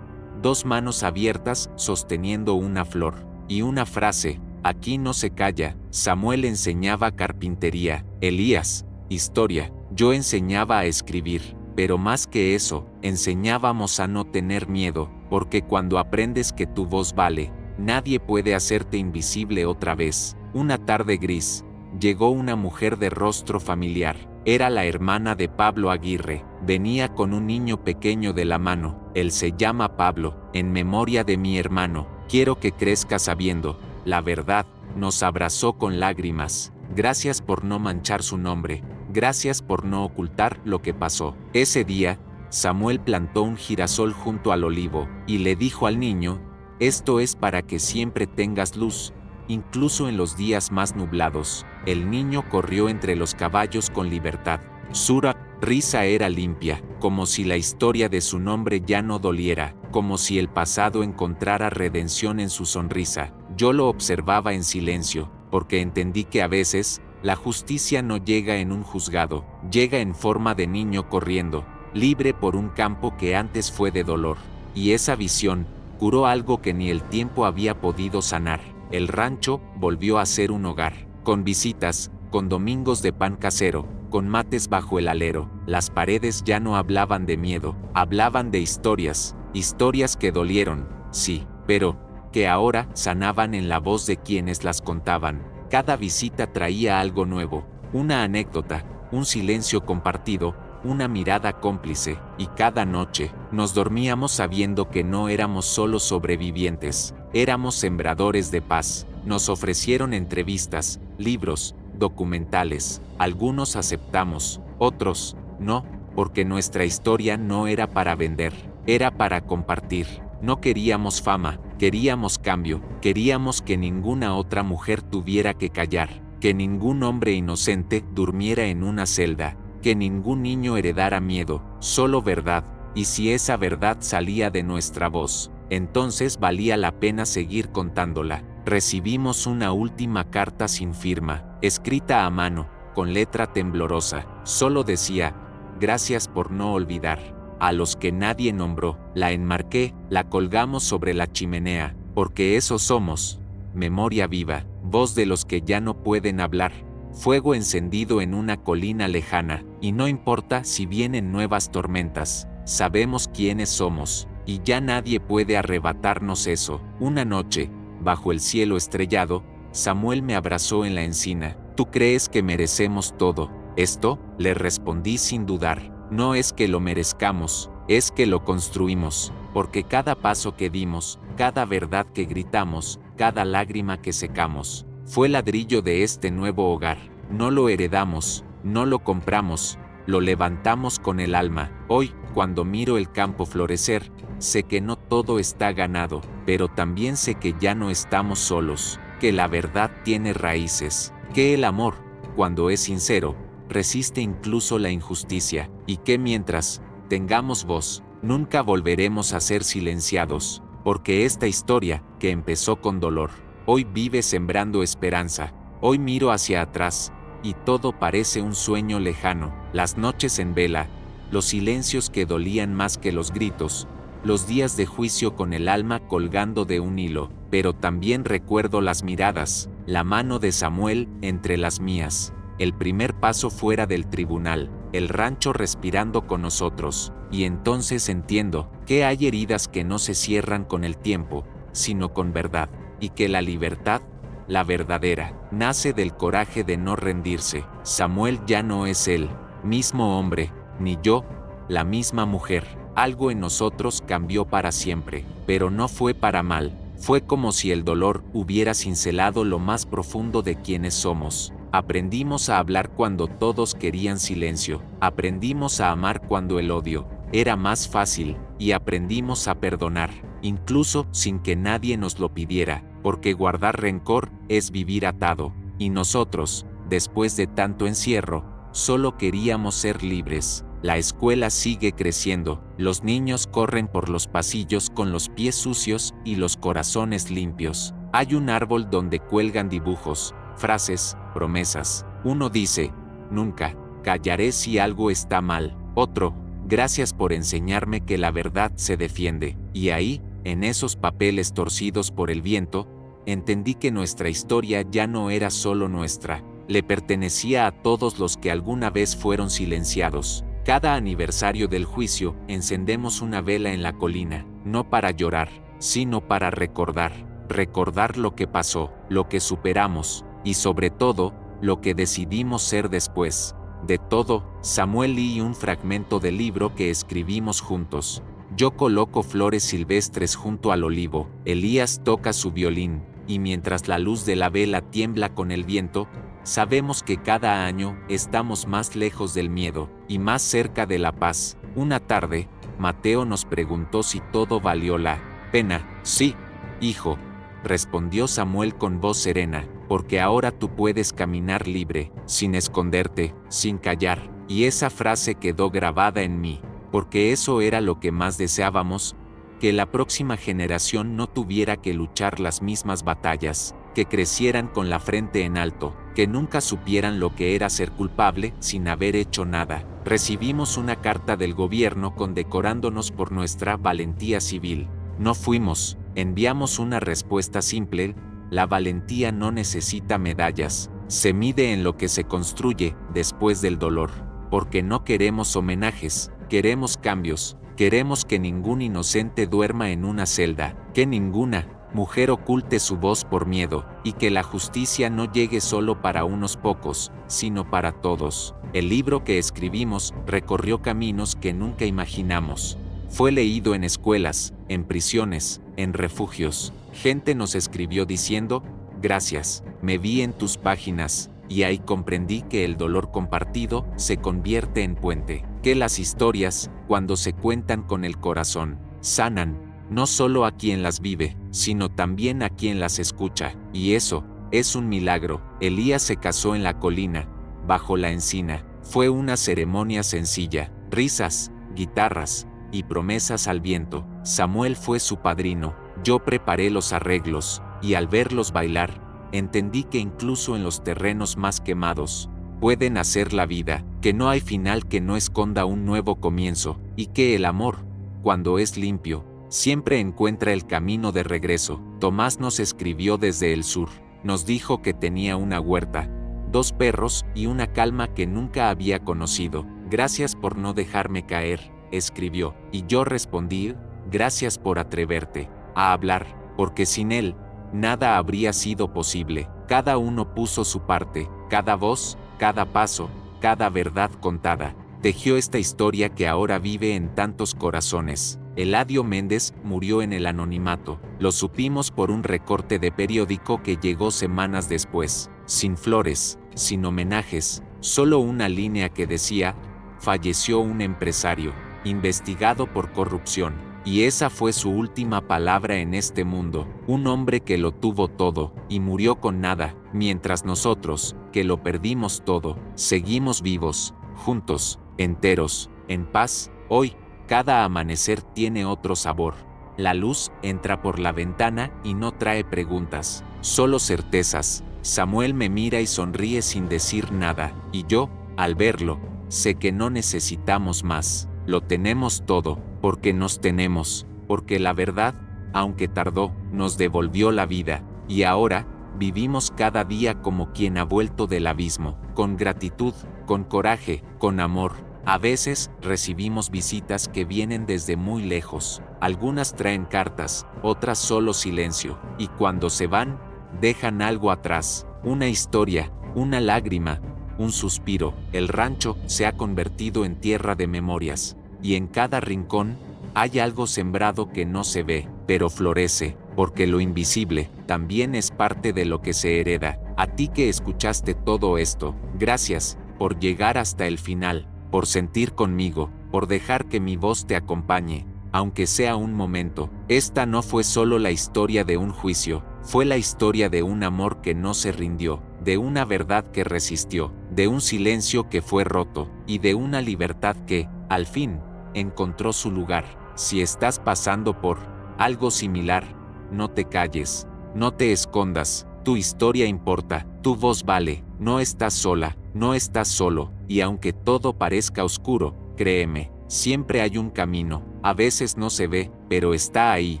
2 manos abiertas sosteniendo una flor, y una frase: aquí no se calla. Samuel enseñaba carpintería, Elías, historia, yo enseñaba a escribir. Pero más que eso, enseñábamos a no tener miedo, porque cuando aprendes que tu voz vale, nadie puede hacerte invisible otra vez. Una tarde gris, llegó una mujer de rostro familiar. Era la hermana de Pablo Aguirre. Venía con un niño pequeño de la mano. Él se llama Pablo, en memoria de mi hermano. Quiero que crezca sabiendo la verdad. Nos abrazó con lágrimas. Gracias por no manchar su nombre. Gracias por no ocultar lo que pasó. Ese día, Samuel plantó un girasol junto al olivo, y le dijo al niño: esto es para que siempre tengas luz, incluso en los días más nublados. El niño corrió entre los caballos con libertad. Su risa era limpia, como si la historia de su nombre ya no doliera, como si el pasado encontrara redención en su sonrisa. Yo lo observaba en silencio, porque entendí que a veces, la justicia no llega en un juzgado, llega en forma de niño corriendo, libre por un campo que antes fue de dolor. Y esa visión curó algo que ni el tiempo había podido sanar. El rancho volvió a ser un hogar, con visitas, con domingos de pan casero, con mates bajo el alero. Las paredes ya no hablaban de miedo, hablaban de historias, historias que dolieron, sí, pero que ahora sanaban en la voz de quienes las contaban. Cada visita traía algo nuevo, una anécdota, un silencio compartido, una mirada cómplice, y cada noche nos dormíamos sabiendo que no éramos solo sobrevivientes, éramos sembradores de paz. Nos ofrecieron entrevistas, libros, documentales. Algunos aceptamos, otros no, porque nuestra historia no era para vender, era para compartir. No queríamos fama, queríamos cambio, queríamos que ninguna otra mujer tuviera que callar, que ningún hombre inocente durmiera en una celda, que ningún niño heredara miedo, solo verdad, y si esa verdad salía de nuestra voz, entonces valía la pena seguir contándola. Recibimos una última carta sin firma, escrita a mano, con letra temblorosa. Solo decía, gracias por no olvidar. A los que nadie nombró, la enmarqué, la colgamos sobre la chimenea, porque eso somos, memoria viva, voz de los que ya no pueden hablar, fuego encendido en una colina lejana, y no importa si vienen nuevas tormentas, sabemos quiénes somos, y ya nadie puede arrebatarnos eso. Una noche, bajo el cielo estrellado, Samuel me abrazó en la encina. ¿Tú crees que merecemos todo esto? Le respondí sin dudar. No es que lo merezcamos, es que lo construimos, porque cada paso que dimos, cada verdad que gritamos, cada lágrima que secamos, fue ladrillo de este nuevo hogar. No lo heredamos, no lo compramos, lo levantamos con el alma. Hoy, cuando miro el campo florecer, sé que no todo está ganado, pero también sé que ya no estamos solos, que la verdad tiene raíces, que el amor, cuando es sincero, resiste incluso la injusticia, y que mientras tengamos voz, nunca volveremos a ser silenciados, porque esta historia, que empezó con dolor, hoy vive sembrando esperanza. Hoy miro hacia atrás, y todo parece un sueño lejano, las noches en vela, los silencios que dolían más que los gritos, los días de juicio con el alma colgando de un hilo, pero también recuerdo las miradas, la mano de Samuel entre las mías, el primer paso fuera del tribunal, el rancho respirando con nosotros, y entonces entiendo que hay heridas que no se cierran con el tiempo, sino con verdad, y que la libertad, la verdadera, nace del coraje de no rendirse. Samuel ya no es el mismo hombre, ni yo, la misma mujer. Algo en nosotros cambió para siempre, pero no fue para mal. Fue como si el dolor hubiera cincelado lo más profundo de quienes somos. Aprendimos a hablar cuando todos querían silencio. Aprendimos a amar cuando el odio era más fácil, y aprendimos a perdonar, incluso sin que nadie nos lo pidiera, porque guardar rencor es vivir atado, y nosotros, después de tanto encierro, solo queríamos ser libres. La escuela sigue creciendo, los niños corren por los pasillos con los pies sucios y los corazones limpios. Hay un árbol donde cuelgan dibujos, frases, promesas. Uno dice, nunca callaré si algo está mal. Otro, gracias por enseñarme que la verdad se defiende. Y ahí, en esos papeles torcidos por el viento, entendí que nuestra historia ya no era solo nuestra, le pertenecía a todos los que alguna vez fueron silenciados. Cada aniversario del juicio, encendemos una vela en la colina, no para llorar, sino para recordar lo que pasó, lo que superamos, y sobre todo, lo que decidimos ser después. De todo, Samuel y un fragmento del libro que escribimos juntos. Yo coloco flores silvestres junto al olivo, Elías toca su violín, y mientras la luz de la vela tiembla con el viento, sabemos que cada año estamos más lejos del miedo y más cerca de la paz. Una tarde, Mateo nos preguntó si todo valió la pena. Sí, hijo, respondió Samuel con voz serena, porque ahora tú puedes caminar libre, sin esconderte, sin callar, Y esa frase quedó grabada en mí, porque eso era lo que más deseábamos, que la próxima generación no tuviera que luchar las mismas batallas, que crecieran con la frente en alto, que nunca supieran lo que era ser culpable sin haber hecho nada. Recibimos una carta del gobierno condecorándonos por nuestra valentía civil. No fuimos, enviamos una respuesta simple: la valentía no necesita medallas, se mide en lo que se construye después del dolor. Porque no queremos homenajes, queremos cambios, queremos que ningún inocente duerma en una celda, que ninguna mujer oculte su voz por miedo, y que la justicia no llegue solo para unos pocos, sino para todos. El libro que escribimos recorrió caminos que nunca imaginamos. Fue leído en escuelas, en prisiones, en refugios. Gente nos escribió diciendo: gracias, me vi en tus páginas, y ahí comprendí que el dolor compartido se convierte en puente, que las historias, cuando se cuentan con el corazón, sanan, no solo a quien las vive, sino también a quien las escucha, y eso es un milagro. Elías se casó en la colina, bajo la encina. Fue una ceremonia sencilla, risas, guitarras y promesas al viento. Samuel fue su padrino, yo preparé los arreglos, y al verlos bailar, entendí que incluso en los terrenos más quemados, puede nacer la vida, que no hay final que no esconda un nuevo comienzo, y que el amor, cuando es limpio, siempre encuentra el camino de regreso. Tomás nos escribió desde el sur, nos dijo que tenía una huerta, 2 perros y una calma que nunca había conocido. Gracias por no dejarme caer, escribió, y yo respondí: gracias por atreverte a hablar, porque sin él, nada habría sido posible. Cada uno puso su parte, cada voz, cada paso, cada verdad contada, tejió esta historia que ahora vive en tantos corazones. Eladio Méndez murió en el anonimato. Lo supimos por un recorte de periódico que llegó semanas después, sin flores, sin homenajes, solo una línea que decía: falleció un empresario, investigado por corrupción. Y esa fue su última palabra en este mundo, un hombre que lo tuvo todo, y murió con nada, mientras nosotros, que lo perdimos todo, seguimos vivos, juntos, enteros, en paz. Hoy, cada amanecer tiene otro sabor. La luz entra por la ventana y no trae preguntas, solo certezas. Samuel me mira y sonríe sin decir nada, y yo, al verlo, sé que no necesitamos más. Lo tenemos todo, porque nos tenemos, porque la verdad, aunque tardó, nos devolvió la vida, y ahora, vivimos cada día como quien ha vuelto del abismo, con gratitud, con coraje, con amor. A veces, recibimos visitas que vienen desde muy lejos, algunas traen cartas, otras solo silencio, y cuando se van, dejan algo atrás, una historia, una lágrima, un suspiro. El rancho se ha convertido en tierra de memorias, y en cada rincón hay algo sembrado que no se ve, pero florece, porque lo invisible también es parte de lo que se hereda. A ti que escuchaste todo esto, gracias por llegar hasta el final, por sentir conmigo, por dejar que mi voz te acompañe, aunque sea un momento. Esta no fue solo la historia de un juicio, fue la historia de un amor que no se rindió, de una verdad que resistió, de un silencio que fue roto, y de una libertad que, al fin, encontró su lugar. Si estás pasando por algo similar, no te calles, no te escondas, tu historia importa, tu voz vale, no estás sola, no estás solo, y aunque todo parezca oscuro, créeme, siempre hay un camino, a veces no se ve, pero está ahí,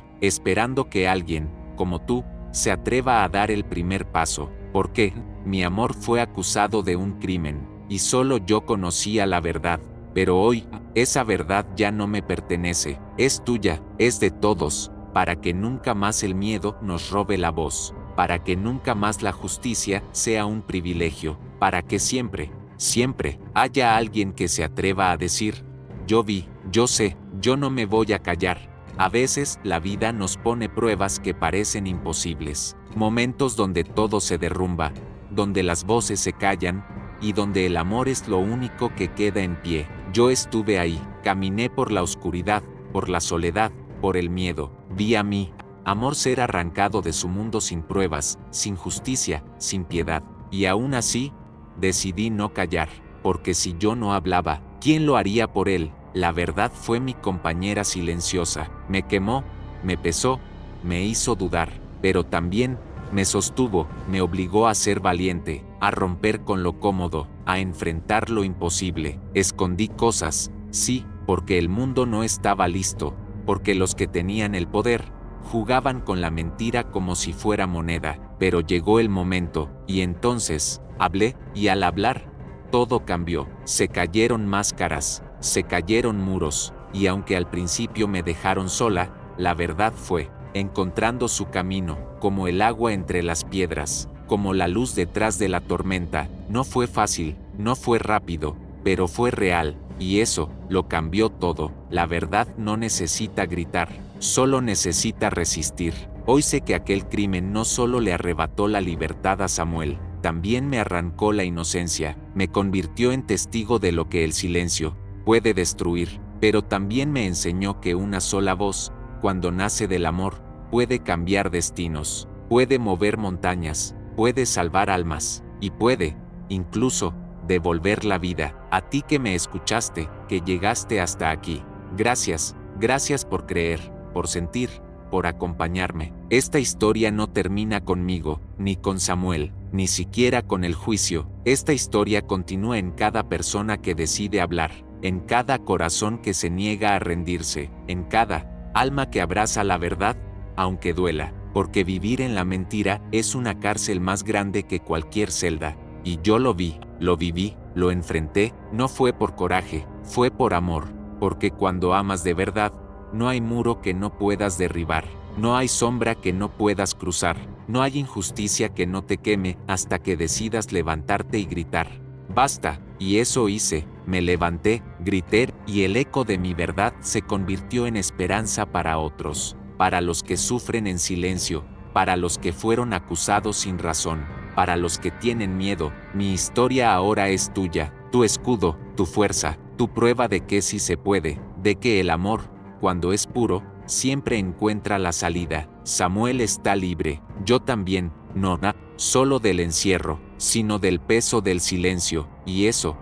esperando que alguien, como tú, se atreva a dar el primer paso. Porque mi amor fue acusado de un crimen, y solo yo conocía la verdad, pero hoy, esa verdad ya no me pertenece, es tuya, es de todos, para que nunca más el miedo nos robe la voz, para que nunca más la justicia sea un privilegio, para que siempre, siempre, haya alguien que se atreva a decir: yo vi, yo sé, yo no me voy a callar. A veces, la vida nos pone pruebas que parecen imposibles, momentos donde todo se derrumba, donde las voces se callan, y donde el amor es lo único que queda en pie. Yo estuve ahí, caminé por la oscuridad, por la soledad, por el miedo, vi a mi amor ser arrancado de su mundo sin pruebas, sin justicia, sin piedad, y aún así, decidí no callar, porque si yo no hablaba, ¿quién lo haría por él? La verdad fue mi compañera silenciosa. Me quemó, me pesó, me hizo dudar, pero también me sostuvo, me obligó a ser valiente, a romper con lo cómodo, a enfrentar lo imposible. Escondí cosas, sí, porque el mundo no estaba listo, porque los que tenían el poder jugaban con la mentira como si fuera moneda, pero llegó el momento, y entonces hablé, y al hablar, todo cambió. Se cayeron máscaras, se cayeron muros, y aunque al principio me dejaron sola, la verdad fue encontrando su camino, como el agua entre las piedras, como la luz detrás de la tormenta. No fue fácil, no fue rápido, pero fue real, y eso lo cambió todo. La verdad no necesita gritar, solo necesita resistir. Hoy sé que aquel crimen no solo le arrebató la libertad a Samuel, también me arrancó la inocencia, me convirtió en testigo de lo que el silencio puede destruir, pero también me enseñó que una sola voz, cuando nace del amor, puede cambiar destinos, puede mover montañas, puede salvar almas, y puede, incluso, devolver la vida. A ti que me escuchaste, que llegaste hasta aquí. Gracias, gracias por creer, por sentir, por acompañarme. Esta historia no termina conmigo, ni con Samuel, ni siquiera con el juicio. Esta historia continúa en cada persona que decide hablar, en cada corazón que se niega a rendirse, en cada alma que abraza la verdad, aunque duela, porque vivir en la mentira es una cárcel más grande que cualquier celda. Y yo lo vi, lo viví, lo enfrenté. No fue por coraje, fue por amor, porque cuando amas de verdad, no hay muro que no puedas derribar, no hay sombra que no puedas cruzar, no hay injusticia que no te queme hasta que decidas levantarte y gritar. Basta, y eso hice, me levanté, grité, y el eco de mi verdad se convirtió en esperanza para otros, para los que sufren en silencio, para los que fueron acusados sin razón, para los que tienen miedo. Mi historia ahora es tuya, tu escudo, tu fuerza, tu prueba de que sí se puede, de que el amor, cuando es puro, siempre encuentra la salida. Samuel está libre, yo también, no solo del encierro, sino del peso del silencio, y eso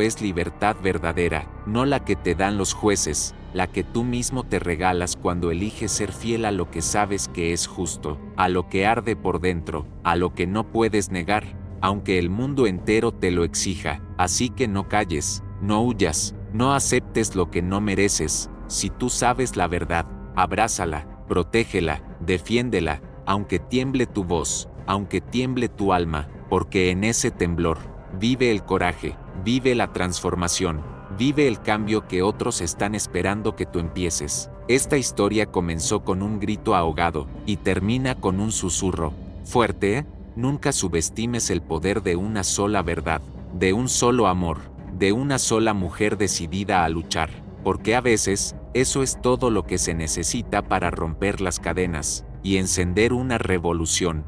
es libertad verdadera, no la que te dan los jueces, la que tú mismo te regalas cuando eliges ser fiel a lo que sabes que es justo, a lo que arde por dentro, a lo que no puedes negar, aunque el mundo entero te lo exija. Así que no calles, no huyas, no aceptes lo que no mereces. Si tú sabes la verdad, abrázala, protégela, defiéndela, aunque tiemble tu voz, aunque tiemble tu alma, porque en ese temblor vive el coraje, vive la transformación, vive el cambio que otros están esperando que tú empieces. Esta historia comenzó con un grito ahogado y termina con un susurro fuerte, ¿eh? Nunca subestimes el poder de una sola verdad, de un solo amor, de una sola mujer decidida a luchar, porque a veces, eso es todo lo que se necesita para romper las cadenas y encender una revolución.